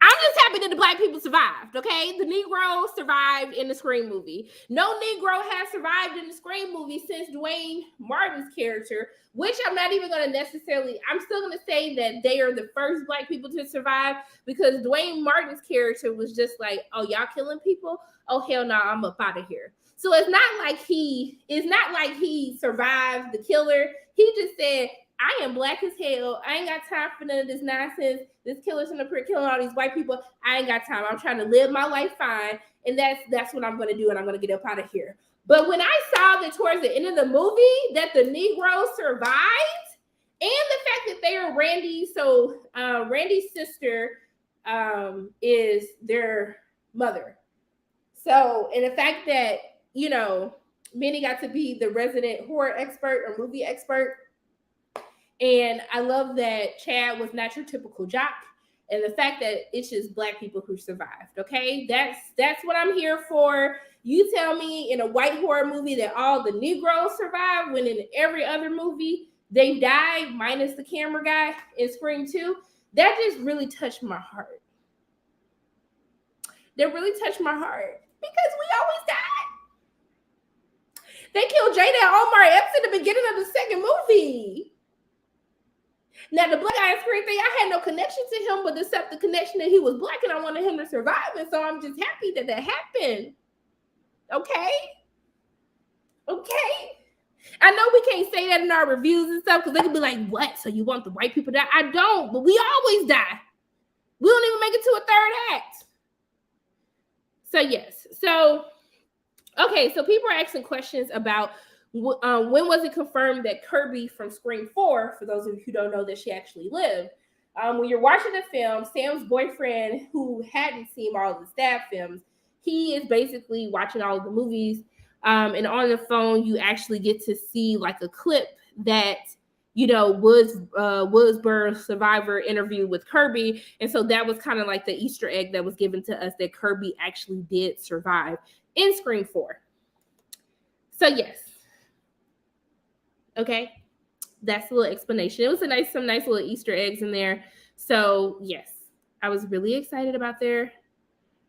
I'm just happy that the black people survived, okay? The Negro survived in the Scream movie. No Negro has survived in the Scream movie since Dwayne Martin's character, which I'm not even going to necessarily, I'm still going to say that they are the first black people to survive because Dwayne Martin's character was just like, oh, y'all killing people? Oh, hell no, I'm up out of here. So it's not like he survived the killer. He just said, I am black as hell. I ain't got time for none of this nonsense. This killer's in the prick killing all these white people. I ain't got time. I'm trying to live my life fine. And that's what I'm going to do. And I'm going to get up out of here. But when I saw that towards the end of the movie that the Negroes survived and the fact that they are Randy, so Randy's sister is their mother. So, and the fact that, you know, Minnie got to be the resident horror expert or movie expert. And I love that Chad was not your typical jock. And the fact that it's just black people who survived. Okay. That's what I'm here for. You tell me in a white horror movie that all the Negroes survived when in every other movie they died, minus the camera guy in Scream 2. That just really touched my heart. That really touched my heart because we always died. They killed Jada and Omar Epps in the beginning of the second movie. Now, the black guy Scream thing, I had no connection to him, but except the connection that he was black and I wanted him to survive. And so I'm just happy that that happened. Okay? Okay? I know we can't say that in our reviews and stuff because they could be like, what? So you want the white people to die? I don't, but we always die. We don't even make it to a third act. So, yes. So, okay. So people are asking questions about when was it confirmed that Kirby from Scream 4, for those of you who don't know that she actually lived, when you're watching the film, Sam's boyfriend, who hadn't seen all of the stab films, he is basically watching all of the movies. And on the phone, you actually get to see like a clip that, you know, Woodsboro survivor interview with Kirby. And so that was kind of like the Easter egg that was given to us that Kirby actually did survive in Scream 4. So yes. Okay. That's a little explanation. It was some nice little Easter eggs in there. So yes, I was really excited about there.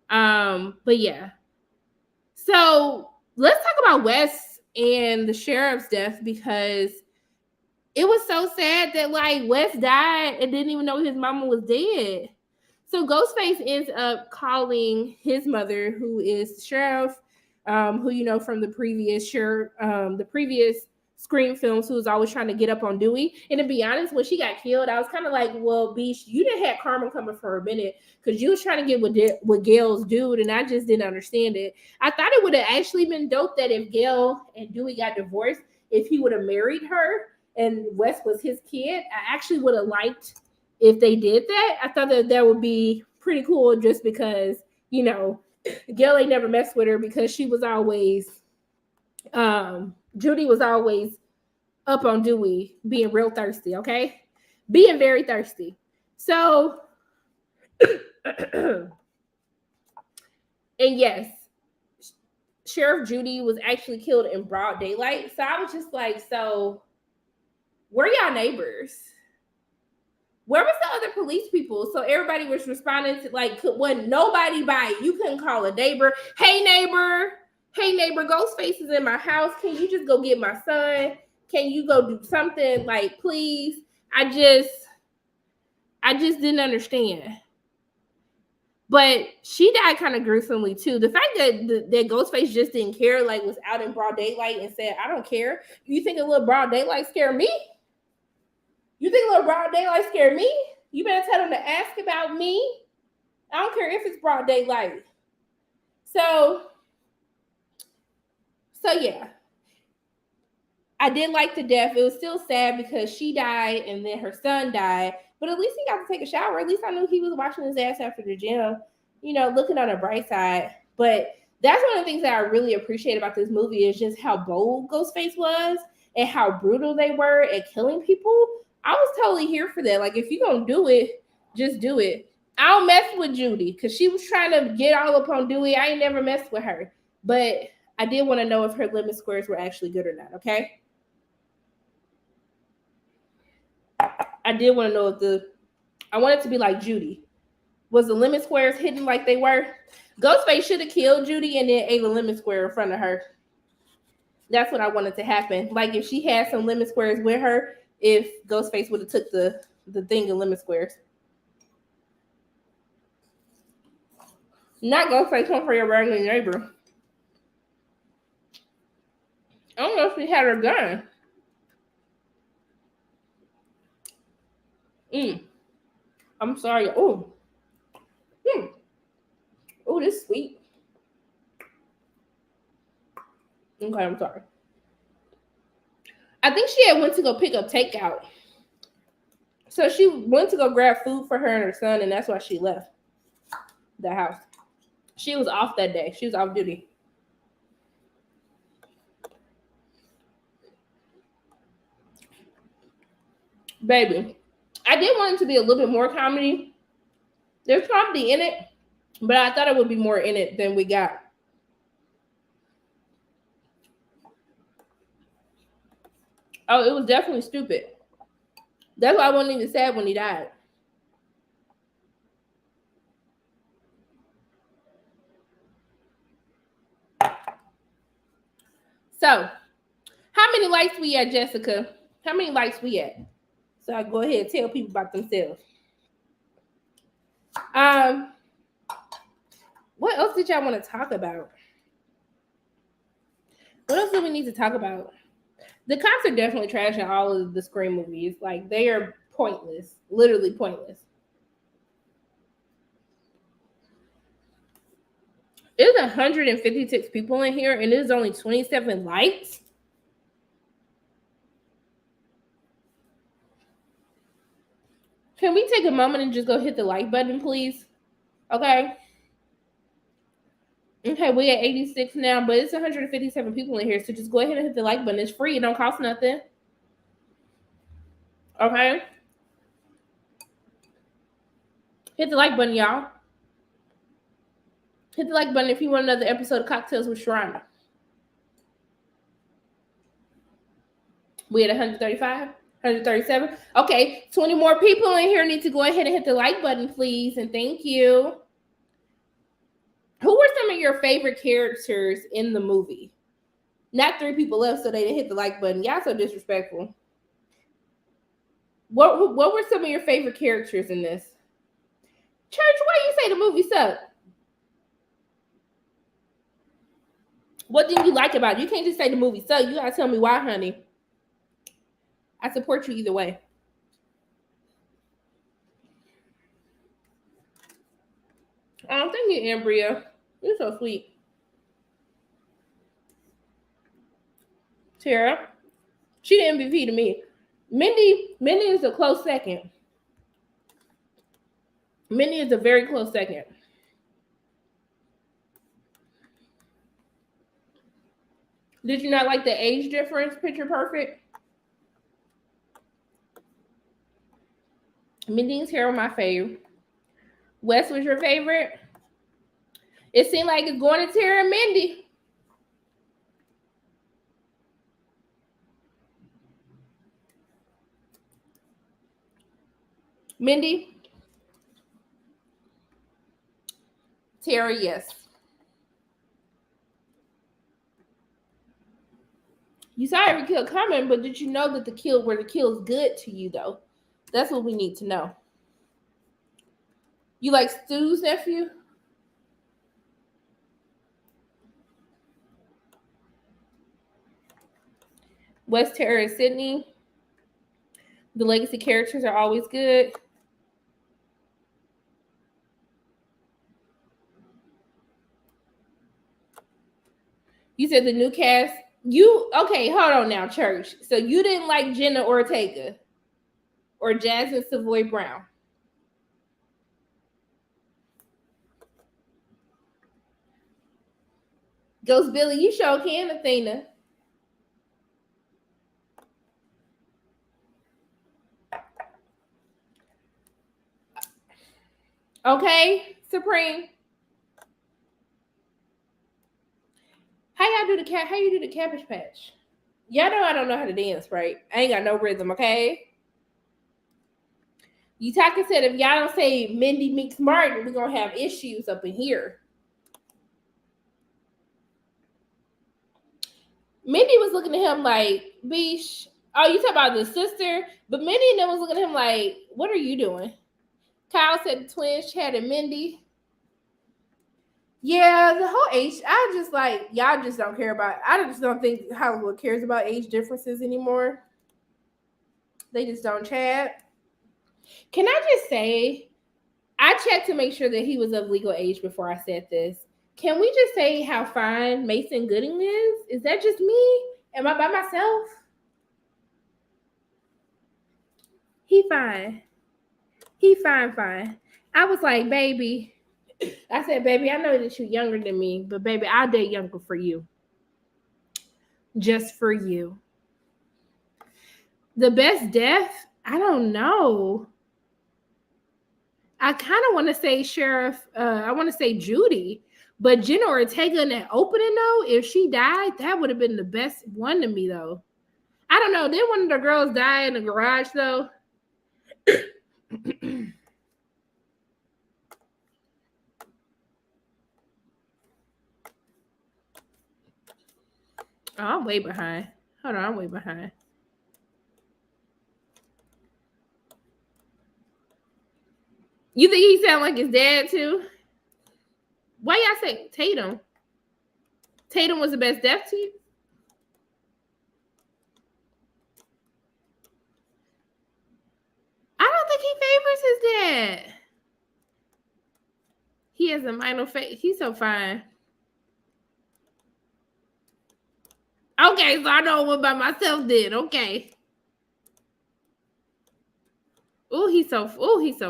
But yeah. So let's talk about Wes and the sheriff's death because it was so sad that like Wes died and didn't even know his mama was dead. So Ghostface ends up calling his mother, who is the sheriff, who you know from the previous Scream films, who was always trying to get up on Dewey. And to be honest, when she got killed, I was kind of like, well, Beach, you didn't have karma coming for a minute because you was trying to get with Gail's dude, and I just didn't understand it. I thought it would have actually been dope that if Gail and Dewey got divorced, if he would have married her and Wes was his kid, I actually would have liked if they did that. I thought that would be pretty cool just because, you know, Gail ain't never messed with her because she was always, Judy was always up on Dewey being real thirsty, okay? Being very thirsty. So, and yes, Sheriff Judy was actually killed in broad daylight. So I was just like, so where y'all neighbors? Where was the other police people? So everybody was responding to like, when nobody by you couldn't call a neighbor. Hey neighbor, Ghostface is in my house. Can you just go get my son? Can you go do something? Like, please. I just didn't understand. But she died kind of gruesomely too. The fact that Ghostface just didn't care, like was out in broad daylight and said, I don't care. You think a little broad daylight scared me? You think a little broad daylight scared me? You better tell them to ask about me. I don't care if it's broad daylight. So yeah. I did like the death. It was still sad because she died and then her son died. But at least he got to take a shower. At least I knew he was washing his ass after the gym, you know, looking on the bright side. But that's one of the things that I really appreciate about this movie is just how bold Ghostface was and how brutal they were at killing people. I was totally here for that. Like, if you're going to do it, just do it. I don't mess with Judy because she was trying to get all up on Dewey. I ain't never messed with her. But I did want to know if her limit squares were actually good or not, okay? I did want to know if I want it to be like Judy, Was the lemon squares hidden like they were? Ghostface should have killed Judy and then ate a lemon square in front of her. That's what I wanted to happen. Like if she had some lemon squares with her, if Ghostface would have took the thing of lemon squares. Not Ghostface, come for your regular neighbor. I don't know if she had her gun. I'm sorry. Oh. Oh, this is sweet. Okay, I'm sorry. I think she had went to go pick up takeout. So she went to go grab food for her and her son, and that's why she left the house. She was off that day. She was off duty. Baby, I did want it to be a little bit more comedy. There's comedy in it, but I thought it would be more in it than we got. Oh, it was definitely stupid. That's why I wasn't even sad when he died. So, how many likes we at, Jessica? How many likes we at? So I go ahead and tell people about themselves. What else did y'all want to talk about? What else do we need to talk about? The cops are definitely trashing all of the Scream movies. Like, they are pointless. Literally pointless. There's 156 people in here, and there's only 27 likes. Can we take a moment and just go hit the like button, please? Okay. Okay, we're at 86 now, but it's 157 people in here, so just go ahead and hit the like button. It's free. It don't cost nothing. Okay? Hit the like button, y'all. Hit the like button if you want another episode of Cocktails with Sharronda. We at 135? 137? Okay, 20 more people in here need to go ahead and hit the like button, please, and thank you. Who were some of your favorite characters in the movie? Not 3 people left, so they didn't hit the like button. Y'all so disrespectful. What were some of your favorite characters in this? Church, why you say the movie sucked? What didn't you like about it? You can't just say the movie sucked. You gotta tell me why, honey. I support you either way. Oh, thank you, Ambria. You're so sweet. Tara, she the MVP to me. Mindy is a close second. Mindy is a very close second. Did you not like the age difference? Picture perfect. Mindy and Tara were my favorite. Wes was your favorite? It seemed like it's going to Tara and Mindy. Mindy? Tara, yes. You saw every kill coming, but did you know that the kill is good to you, though? That's what we need to know. You like Stu's nephew? Wes, Tara, and Sydney. The legacy characters are always good. You said the new cast. Okay, hold on now, Church. So you didn't like Jenna Ortega or Jasmine Savoy Brown? Ghost Billy, you sure can, Athena. Okay, Supreme. How you do the Cabbage Patch? Y'all know I don't know how to dance, right? I ain't got no rhythm, okay? Utaka said, if y'all don't say Mindy Meeks Martin, we're going to have issues up in here. Mindy was looking at him like, Beesh. Oh, you talk about the sister? But Mindy and them was looking at him like, what are you doing? Kyle said the twins chatted Mindy. Yeah, the whole age, I just like, y'all just don't care about, I just don't think Hollywood cares about age differences anymore. They just don't chat. Can I just say, I checked to make sure that he was of legal age before I said this. Can we just say how fine Mason Gooding is? Is that just me? Am I by myself? He fine. He fine. I was like, baby. I said, baby, I know that you're younger than me, but baby, I'll date younger for you. Just for you. The best death? I don't know. I kind of want to say Sheriff, I want to say Judy, but Jenna Ortega in that opening though, if she died, that would have been the best one to me though. I don't know. Didn't one of the girls die in the garage though? Oh, I'm way behind. Hold on, I'm way behind. You think he sound like his dad too? Why y'all say Tatum? Tatum was the best death to you? I don't think he favors his dad. He has a minor face. He's so fine. Okay, so I know one by myself then. Okay. Oh, he's so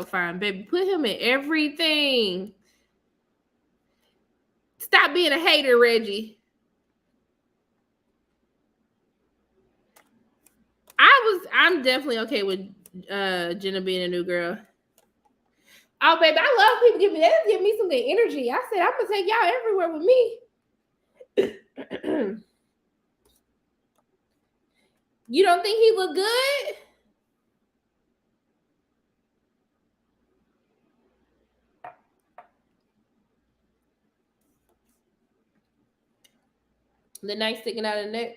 fine, baby. Put him in everything. Stop being a hater, Reggie. I'm definitely okay with Jenna being a new girl. Oh, baby, I love people give me some good energy. I said I'm gonna take y'all everywhere with me. You don't think he look good? The knife sticking out of the neck.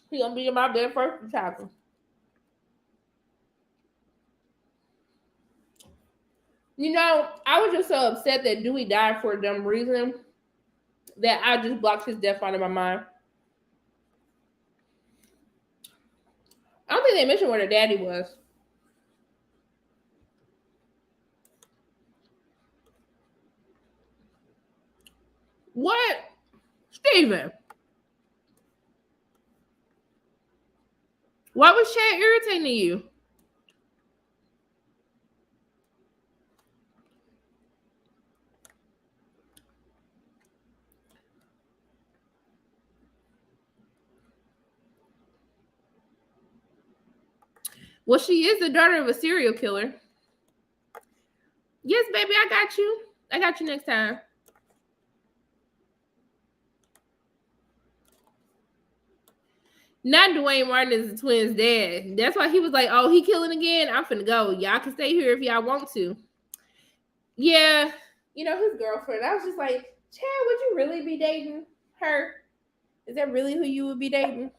He gonna be in my bed first to tackle. You know, I was just so upset that Dewey died for a dumb reason that I just blocked his death out of my mind. I don't think they mentioned where the daddy was. What? Steven. Why was Chad irritating you? Well, she is the daughter of a serial killer. Yes, baby, I got you. I got you next time. Not Dwayne Martin is the twins' dad. That's why he was like, oh, he killing again? I'm finna go. Y'all can stay here if y'all want to. Yeah. You know, his girlfriend. I was just like, Chad, would you really be dating her? Is that really who you would be dating?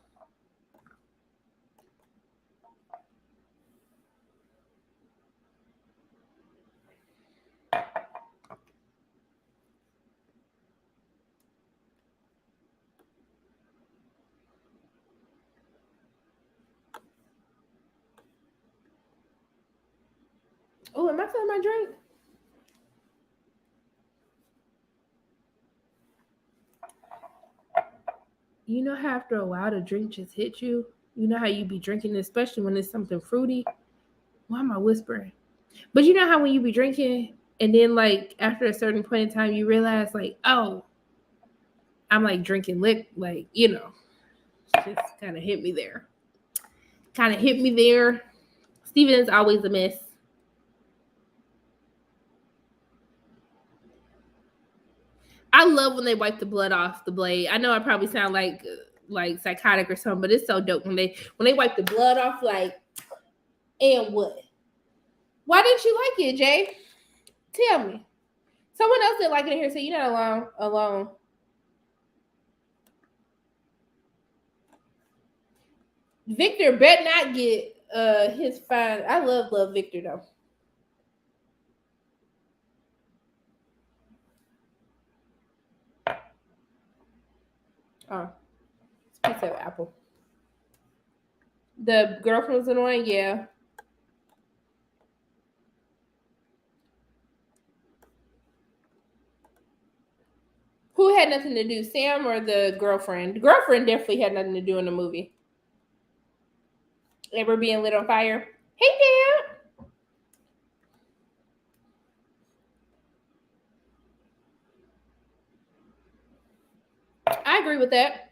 Oh, am I filling my drink? You know how after a while the drink just hits you? You know how you be drinking, especially when it's something fruity? Why am I whispering? But you know how when you be drinking and then like after a certain point in time you realize like, oh, I'm like drinking like, you know, just kind of hit me there. Steven is always a mess. I love when they wipe the blood off the blade. I know I probably sound like psychotic or something, but it's so dope when they wipe the blood off. Like, and what? Why didn't you like it, Jay? Tell me. Someone else didn't like it in here, so you're not alone. Victor bet not get his fine. I love Victor though. Oh, it's a piece of apple. The girlfriend was annoying, yeah. Who had nothing to do, Sam or the girlfriend? The girlfriend definitely had nothing to do in the movie. Ever being lit on fire? Hey, Dad. I agree with that.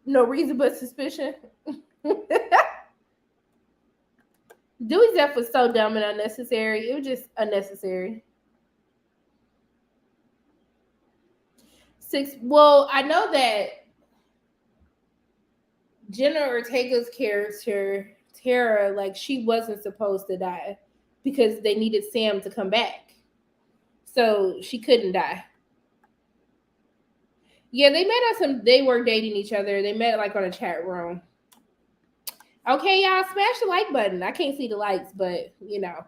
No reason but suspicion. Dewey's death was so dumb and unnecessary. It was just unnecessary. Well, I know that Jenna Ortega's character, Tara, like she wasn't supposed to die because they needed Sam to come back. So she couldn't die. Yeah, they met they were dating each other. They met like on a chat room. Okay, y'all, smash the like button. I can't see the likes, but you know.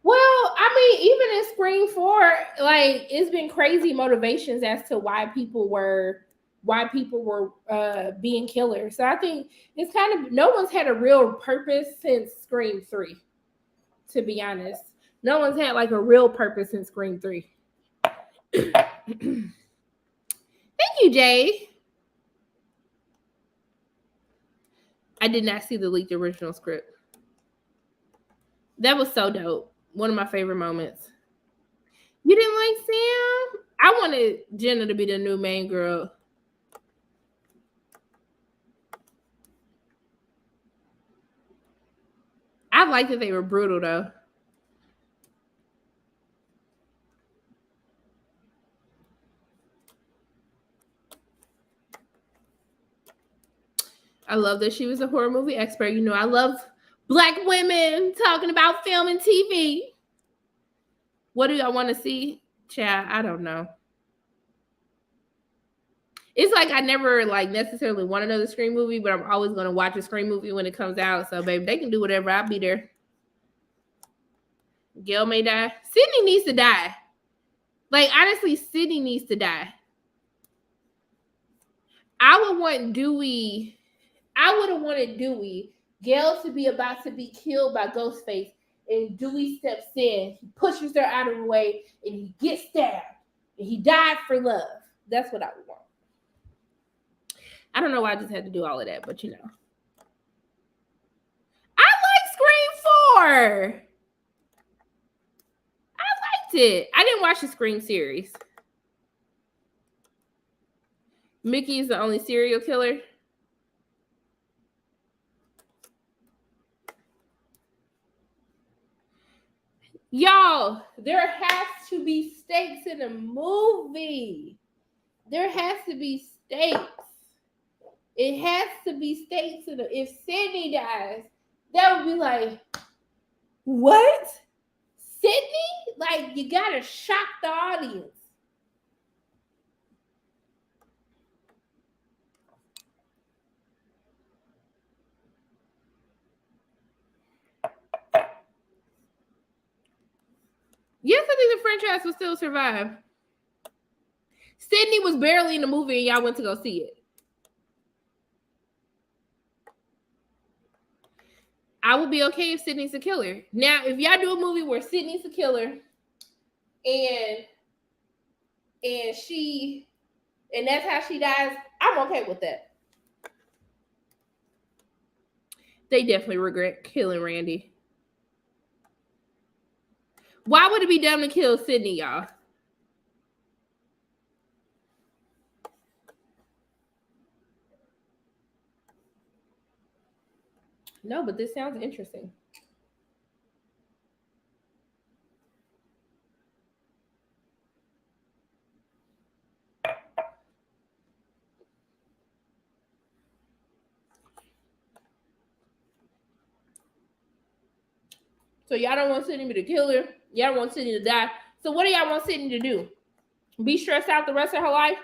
Well, I mean, even in Scream 4, like it's been crazy motivations as to why people were being killers. So I think it's kind of no one's had a real purpose since Scream 3. To be honest, no one's had like a real purpose since Scream 3. Thank you, Jay. I did not see the leaked original script. That was so dope. One of my favorite moments. You didn't like Sam? I wanted Jenna to be the new main girl. I liked that they were brutal though. I love that she was a horror movie expert. You know, I love Black women talking about film and TV. What do y'all want to see? Chad, I don't know. It's like I never like necessarily want another Scream movie, but I'm always gonna watch a Scream movie when it comes out. So baby, they can do whatever. I'll be there. Gail may die. Sydney needs to die. Like honestly, Sydney needs to die. I would want Dewey. I would have wanted Dewey, Gail to be about to be killed by Ghostface, and Dewey steps in, he pushes her out of the way, and he gets stabbed, and he died for love. That's what I would want. I don't know why I just had to do all of that, but you know. I like Scream 4. I liked it. I didn't watch the Scream series. Mickey is the only serial killer. Y'all, there has to be stakes in a movie. There has to be stakes. It has to be stakes in it. If Sydney dies, that would be like, what? Sydney? Like, you gotta shock the audience. Yes, I think the franchise will still survive. Sydney was barely in the movie and y'all went to go see it. I would be okay if Sydney's a killer. Now, if y'all do a movie where Sydney's a killer and that's how she dies, I'm okay with that. They definitely regret killing Randy. Why would it be dumb to kill Sydney, y'all? No, but this sounds interesting. So y'all don't want Sydney to be the killer. Y'all want Sydney to die. So what do y'all want Sydney to do? Be stressed out the rest of her life?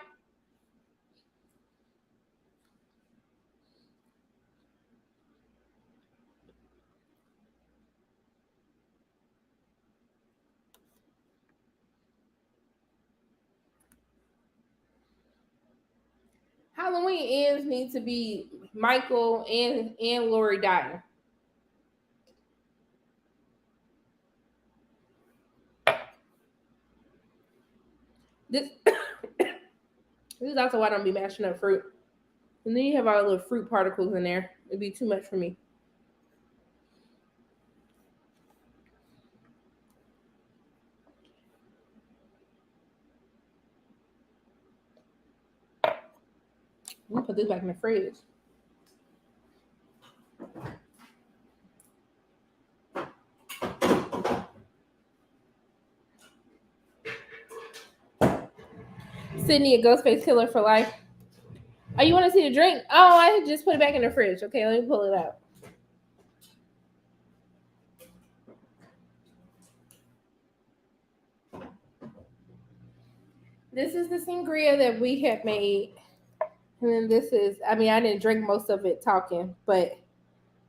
Halloween ends need to be Michael and Lori dying. This this is also why I don't be mashing up fruit. And then you have all the little fruit particles in there. It'd be too much for me. I'm gonna put this back in the fridge. Sydney, a Ghostface killer for life. Oh, you want to see the drink? Oh, I just put it back in the fridge. Okay, let me pull it out. This is the sangria that we have made. And then this is, I mean, I didn't drink most of it talking, but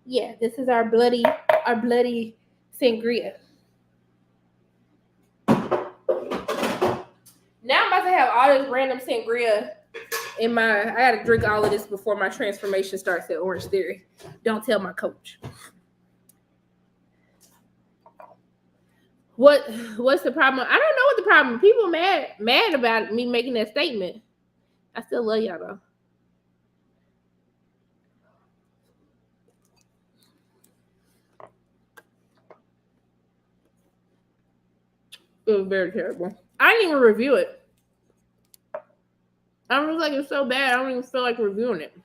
yeah, this is our bloody sangria. Now I'm about to have all this random sangria in my, I gotta drink all of this before my transformation starts at Orange Theory. Don't tell my coach. What's the problem? I don't know what the problem. People mad about me making that statement. I still love y'all though. It was very terrible. I didn't even review it. I was like, it's so bad. I don't even feel like reviewing it.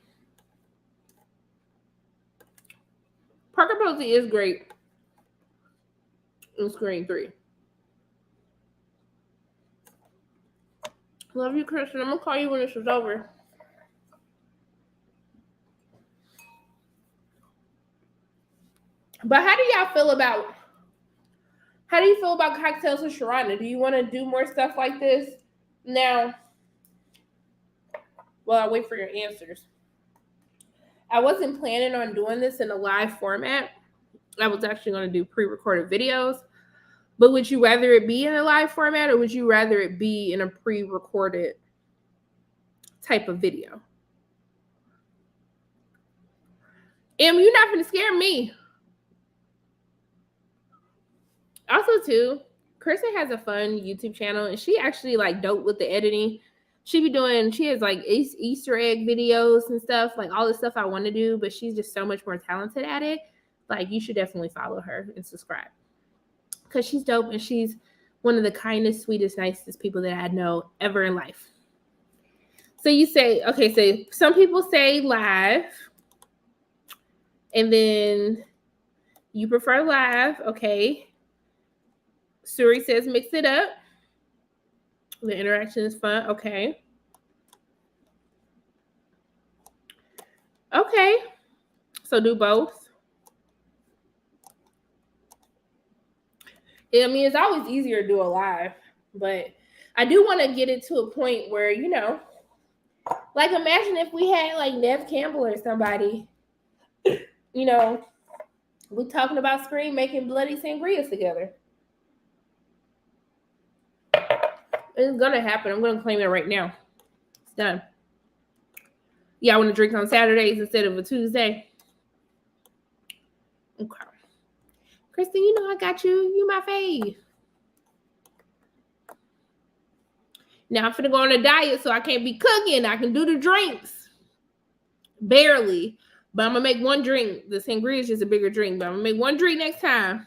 Parker Posey is great in Scream 3. Love you, Kristen. I'm gonna call you when this is over. But how do you feel about cocktails with Sharronda? Do you want to do more stuff like this now? Well, I wait for your answers. I wasn't planning on doing this in a live format. I was actually going to do pre-recorded videos. But would you rather it be in a live format or would you rather it be in a pre-recorded type of video? You're not going to scare me. Also, too, Kristen has a fun YouTube channel and she actually like dope with the editing. She has like Easter egg videos and stuff, like all the stuff I want to do, but she's just so much more talented at it. Like, you should definitely follow her and subscribe because she's dope and she's one of the kindest, sweetest, nicest people that I know ever in life. So you say, okay, so some people say live and then you prefer live. Okay. Suri says mix it up. The interaction is fun. Okay. Okay. So do both. I mean, it's always easier to do a live, but I do want to get it to a point where, you know, like imagine if we had like Nev Campbell or somebody, you know, we're talking about Scream making bloody sangrias together. It's gonna happen. I'm gonna claim it right now. It's done. Yeah, I want to drink on Saturdays instead of a Tuesday. Okay. Kristen, you know I got you. You my fave. Now I'm finna go on a diet, so I can't be cooking. I can do the drinks. Barely. But I'm gonna make one drink. The sangria is just a bigger drink, but I'm gonna make one drink next time.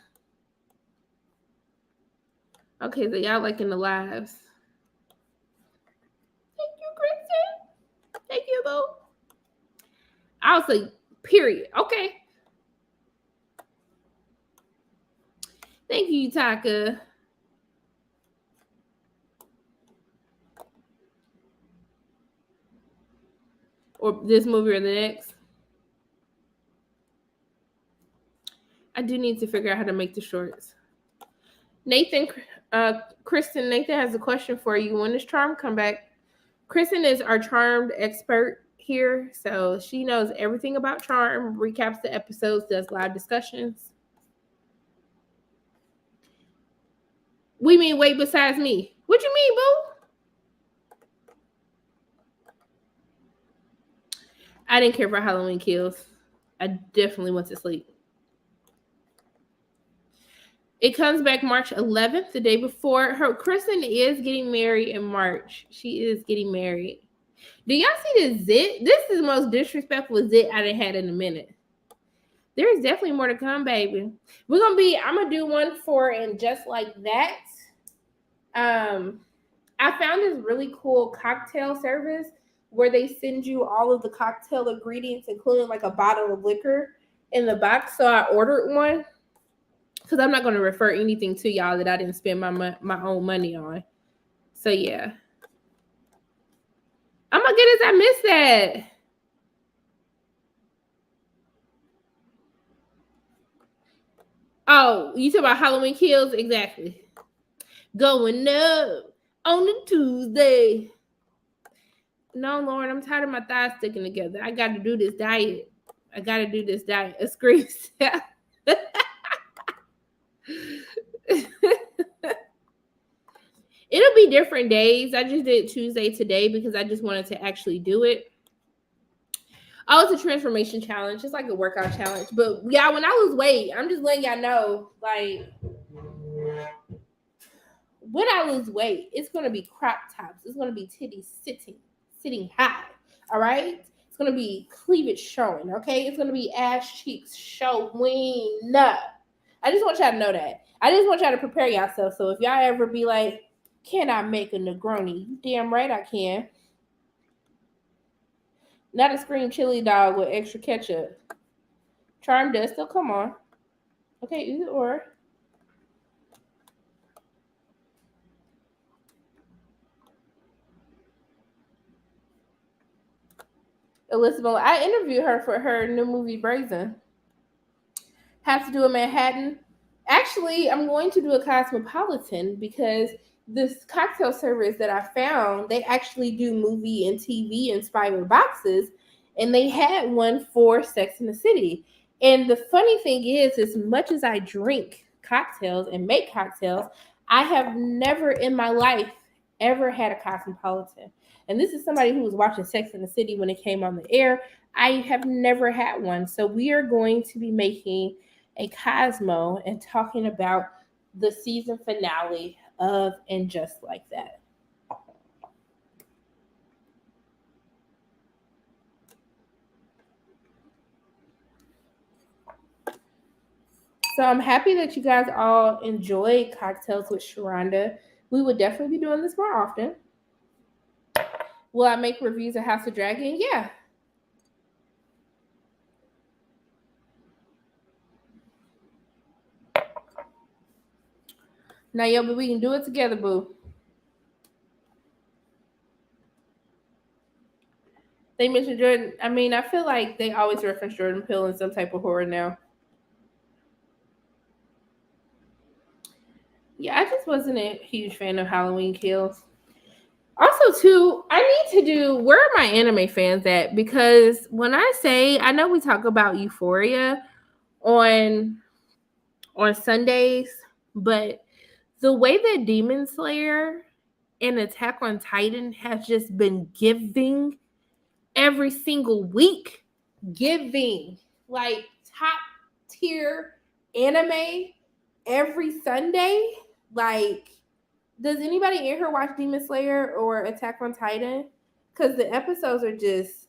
Okay, so y'all liking the lives. Thank you, Kristen. Thank you, boo. I'll say, period. Okay. Thank you, Taka. Or this movie or the next. I do need to figure out how to make the shorts. Nathan, Kristen, Nathan has a question for you. When does Charm come back? Kristen is our Charmed expert here, so she knows everything about Charm, recaps the episodes, does live discussions. We mean wait besides me. What you mean, boo? I didn't care for Halloween Kills. I definitely went to sleep. It comes back March 11th, the day before. Her Kristen is getting married in March. She is getting married. Do y'all see this zit? This is the most disrespectful zit I done had in a minute. There's definitely more to come, baby. I'm gonna do one for and just like that. I found this really cool cocktail service where they send you all of the cocktail ingredients, including like a bottle of liquor in the box. So I ordered one because I'm not going to refer anything to y'all that I didn't spend my own money on. So yeah. Oh my goodness, I missed that. Oh, you talk about Halloween Kills? Exactly. Going up on a Tuesday. No, Lauren, I'm tired of my thighs sticking together. I got to do this diet. A scream. It'll be different days. I just did Tuesday today because I just wanted to actually do it. Oh, it's a transformation challenge. It's like a workout challenge. But yeah, when I lose weight, I'm just letting y'all know, like, when I lose weight, it's gonna be crop tops. It's gonna be titties sitting high. All right. It's gonna be cleavage showing. Okay. It's gonna be ass cheeks showing. I just want y'all to know that. I just want y'all to prepare yourself. So if y'all ever be like, can I make a Negroni? Damn right I can. Not a scream chili dog with extra ketchup. Charm does still come on. Okay, either or. Elizabeth, I interviewed her for her new movie Brazen. Have to do a Manhattan. Actually, I'm going to do a Cosmopolitan because this cocktail service that I found, they actually do movie and TV inspired boxes, and they had one for Sex in the City. And the funny thing is, as much as I drink cocktails and make cocktails, I have never in my life ever had a Cosmopolitan. And this is somebody who was watching Sex in the City when it came on the air. I have never had one. So we are going to be making a Cosmo and talking about the season finale of And Just Like That. So I'm happy that you guys all enjoyed Cocktails with Sharronda. We would definitely be doing this more often. Will I make reviews of House of Dragon? Yeah. Now, yo, but we can do it together, boo. They mentioned Jordan. I mean, I feel like they always reference Jordan Peele in some type of horror now. Yeah, I just wasn't a huge fan of Halloween Kills. Also, too, I need to do where are my anime fans at? Because when I say I know we talk about Euphoria on Sundays, but the way that Demon Slayer and Attack on Titan has just been giving every single week, giving like top tier anime every Sunday. Like, does anybody in here watch Demon Slayer or Attack on Titan? Because the episodes are just,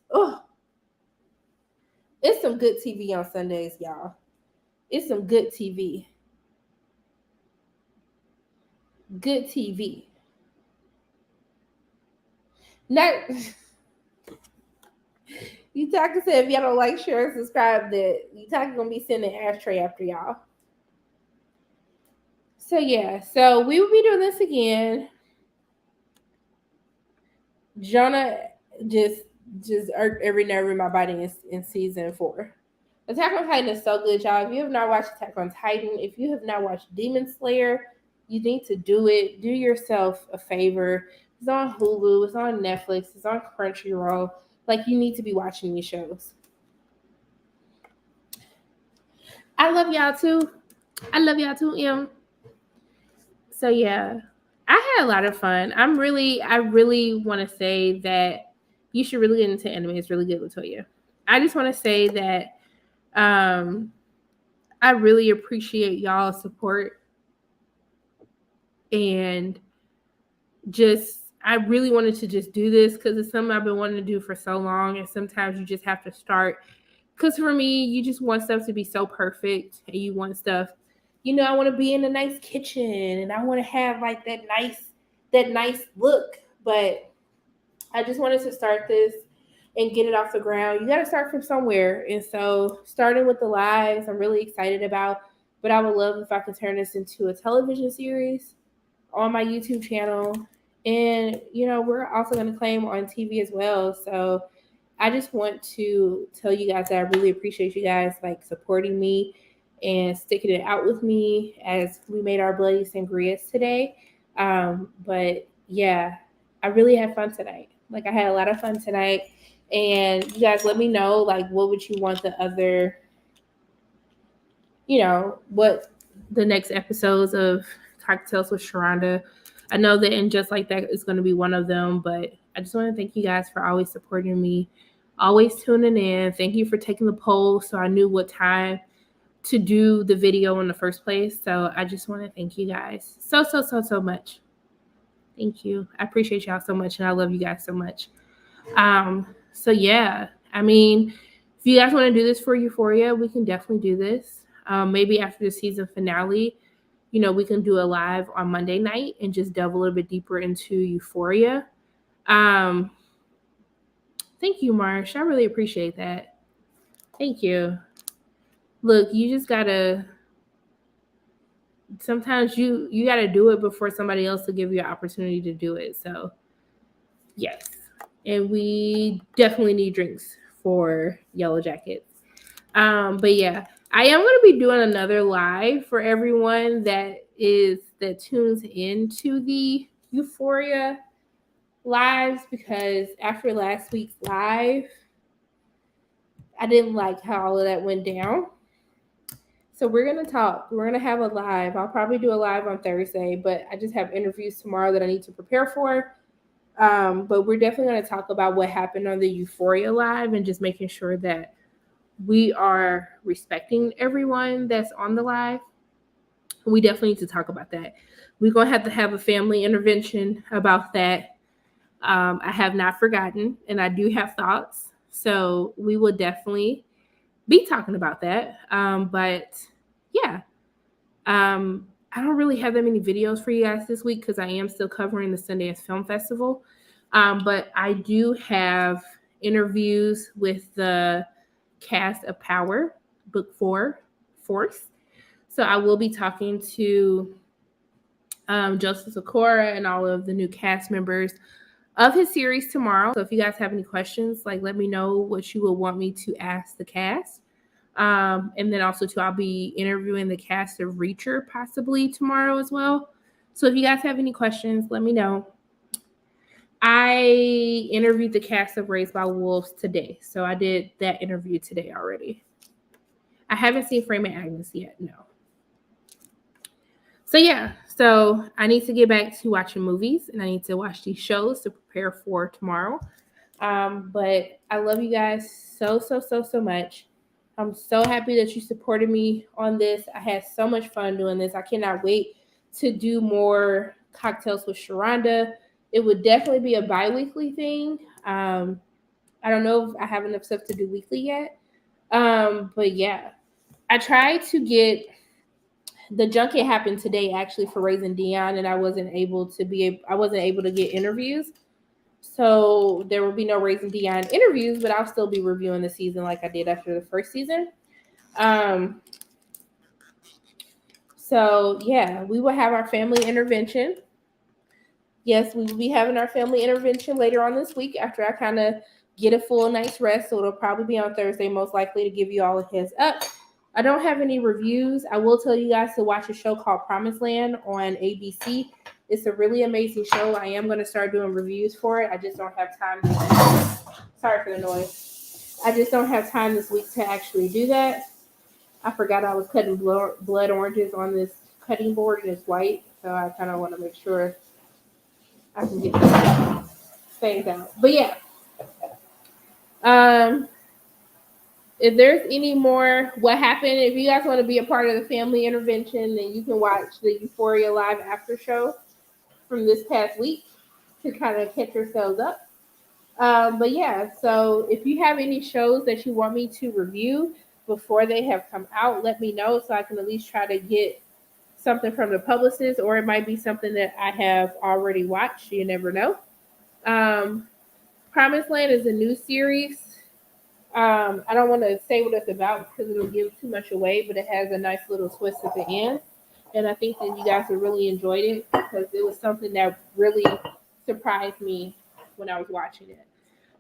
it's some good TV on Sundays, y'all. It's some good TV. Good TV. Not. Utaka said if y'all don't like, share, and subscribe, that Utaka gonna be sending an ashtray after y'all. So yeah, so we will be doing this again. Jonah just irked every nerve in my body in season 4. Attack on Titan is so good, y'all. If you have not watched Attack on Titan, if you have not watched Demon Slayer, you need to do it. Do yourself a favor. It's on Hulu, it's on Netflix, it's on Crunchyroll. Like, you need to be watching these shows. I love y'all too. I love y'all too, Em. So yeah, I had a lot of fun. I really want to say that you should really get into anime. It's really good, Latoya. I just want to say that I really appreciate y'all's support, and just I really wanted to just do this because it's something I've been wanting to do for so long, and sometimes you just have to start. Because for me, you just want stuff to be so perfect, and you want stuff, I want to be in a nice kitchen, and I want to have like that nice look. But I just wanted to start this and get it off the ground. You got to start from somewhere, and so starting with the lives, I'm really excited about. But I would love if I could turn this into a television series on my YouTube channel, and we're also going to claim on TV as well. So I just want to tell you guys that I really appreciate you guys like supporting me and sticking it out with me as we made our bloody sangrias today. But yeah, I really had fun tonight. Like, I had a lot of fun tonight, and you guys let me know, like, what would you want the other, what the next episodes of Cocktails with Sharronda. I know that And Just Like That is going to be one of them, but I just want to thank you guys for always supporting me, always tuning in. Thank you for taking the poll so I knew what time to do the video in the first place. So I just want to thank you guys so much. Thank you. I appreciate y'all so much, and I love you guys so much. So yeah, I mean, if you guys want to do this for Euphoria, we can definitely do this. Maybe after the season finale, we can do a live on Monday night and just delve a little bit deeper into Euphoria. Thank you, Marsh. I really appreciate that. Thank you. Look, you just gotta, sometimes you gotta do it before somebody else will give you an opportunity to do it. So yes. And we definitely need drinks for Yellow Jackets. But yeah, I am going to be doing another live for everyone that tunes into the Euphoria lives, because after last week's live, I didn't like how all of that went down. So we're going to talk. We're going to have a live. I'll probably do a live on Thursday, but I just have interviews tomorrow that I need to prepare for. But we're definitely going to talk about what happened on the Euphoria live and just making sure that we are respecting everyone that's on the live. We definitely need to talk about that. We're going to have a family intervention about that. I have not forgotten, and I do have thoughts. So we will definitely be talking about that. But yeah, I don't really have that many videos for you guys this week because I am still covering the Sundance Film Festival. But I do have interviews with the cast of Power, Book 4, Force. So I will be talking to Joseph Sikora and all of the new cast members of his series tomorrow. So if you guys have any questions, like, let me know what you would want me to ask the cast. And then also too, I'll be interviewing the cast of Reacher possibly tomorrow as well. So if you guys have any questions, let me know. I interviewed the cast of Raised by Wolves today. So I did that interview today already. I haven't seen Frame and Agnes yet, no. So yeah, so I need to get back to watching movies, and I need to watch these shows to prepare for tomorrow. But I love you guys so much. I'm so happy that you supported me on this. I had so much fun doing this. I cannot wait to do more Cocktails with Sharronda. It would definitely be a bi-weekly thing. I don't know if I have enough stuff to do weekly yet. But yeah, I tried to get the junket happened today actually for Raising Dion, and I wasn't able to get interviews. So there will be no Raising Dion interviews, but I'll still be reviewing the season like I did after the first season. So yeah, we will have our family intervention. Yes, we will be having our family intervention later on this week after I kind of get a full night's rest. So it'll probably be on Thursday, most likely, to give you all a heads up. I don't have any reviews. I will tell you guys to watch a show called Promised Land on ABC. It's a really amazing show. I am going to start doing reviews for it. I just don't have time. Sorry for the noise. I just don't have time this week to actually do that. I forgot I was cutting blood oranges on this cutting board and it's white. So I kind of want to make sure I can get these things out. But yeah. If there's any more what happened, if you guys want to be a part of the family intervention, then you can watch the Euphoria Live after show from this past week to kind of catch yourselves up. But yeah, so if you have any shows that you want me to review before they have come out, let me know so I can at least try to get something from the publicist, or it might be something that I have already watched. You never know. Promised Land is a new series. I don't want to say what it's about because it'll give too much away, but it has a nice little twist at the end. And I think that you guys have really enjoyed it because it was something that really surprised me when I was watching it.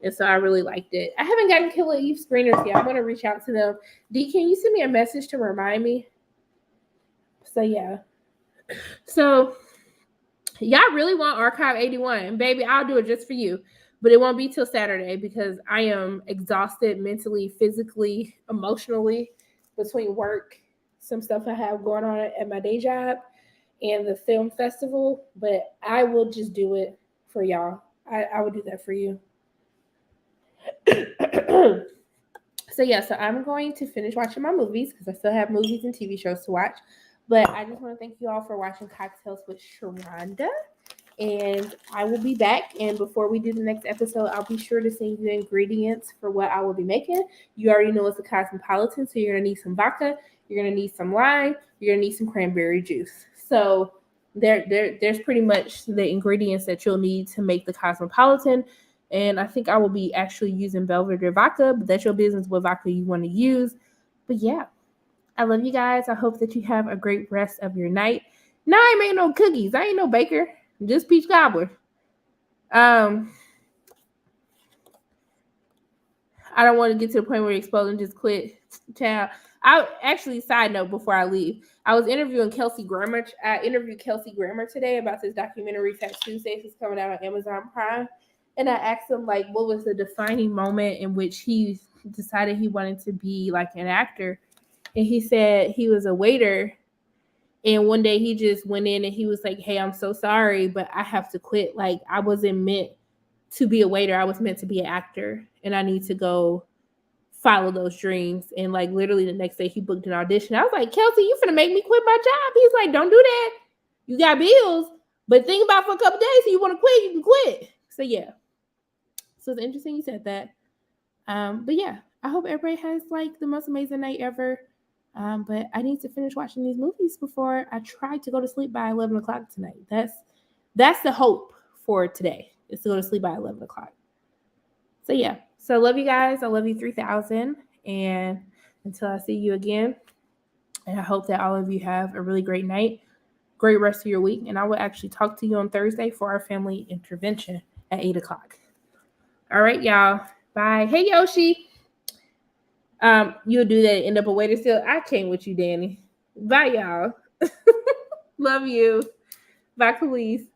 And so I really liked it. I haven't gotten Killer Eve screeners yet. I'm going to reach out to them. D, can you send me a message to remind me? So, yeah. So, y'all really want Archive 81. Baby, I'll do it just for you. But it won't be till Saturday because I am exhausted mentally, physically, emotionally between work, some stuff I have going on at my day job, and the film festival. But I will just do it for y'all. I will do that for you. So I'm going to finish watching my movies because I still have movies and TV shows to watch. But I just want to thank you all for watching Cocktails with Sharronda. And I will be back. And before we do the next episode, I'll be sure to send you ingredients for what I will be making. You already know it's a cosmopolitan, so you're going to need some vodka, you're going to need some lime, you're going to need some cranberry juice. So there's pretty much the ingredients that you'll need to make the cosmopolitan. And I think I will be actually using Belvedere vodka, but that's your business what vodka you want to use. But yeah, I love you guys. I hope that you have a great rest of your night. Now I ain't making no cookies. I ain't no baker. Just peach cobbler. I don't want to get to the point where you explode and just quit. Child. I actually, side note before I leave, I was interviewing Kelsey Grammer. I interviewed Kelsey Grammer today about this documentary Fat Tuesdays that's coming out on Amazon Prime. And I asked him, like, what was the defining moment in which he decided he wanted to be like an actor. And he said he was a waiter. And one day he just went in and he was like, hey, I'm so sorry, but I have to quit. Like, I wasn't meant to be a waiter. I was meant to be an actor. And I need to go follow those dreams. And like literally the next day he booked an audition. I was like, Kelsey, you finna make me quit my job. He's like, don't do that. You got bills. But think about it for a couple days. If you want to quit, you can quit. So yeah. So it's interesting you said that. But yeah, I hope everybody has like the most amazing night ever. But I need to finish watching these movies before I try to go to sleep by 11 o'clock tonight. That's the hope for today, is to go to sleep by 11 o'clock. So yeah. So I love you guys. I love you 3,000. And until I see you again, and I hope that all of you have a really great night, great rest of your week. And I will actually talk to you on Thursday for our family intervention at 8 o'clock. All right, y'all. Bye. Hey, Yoshi. You'll do that and end up a waiter still. I came with you, Danny. Bye, y'all. Love you. Bye, Khalees.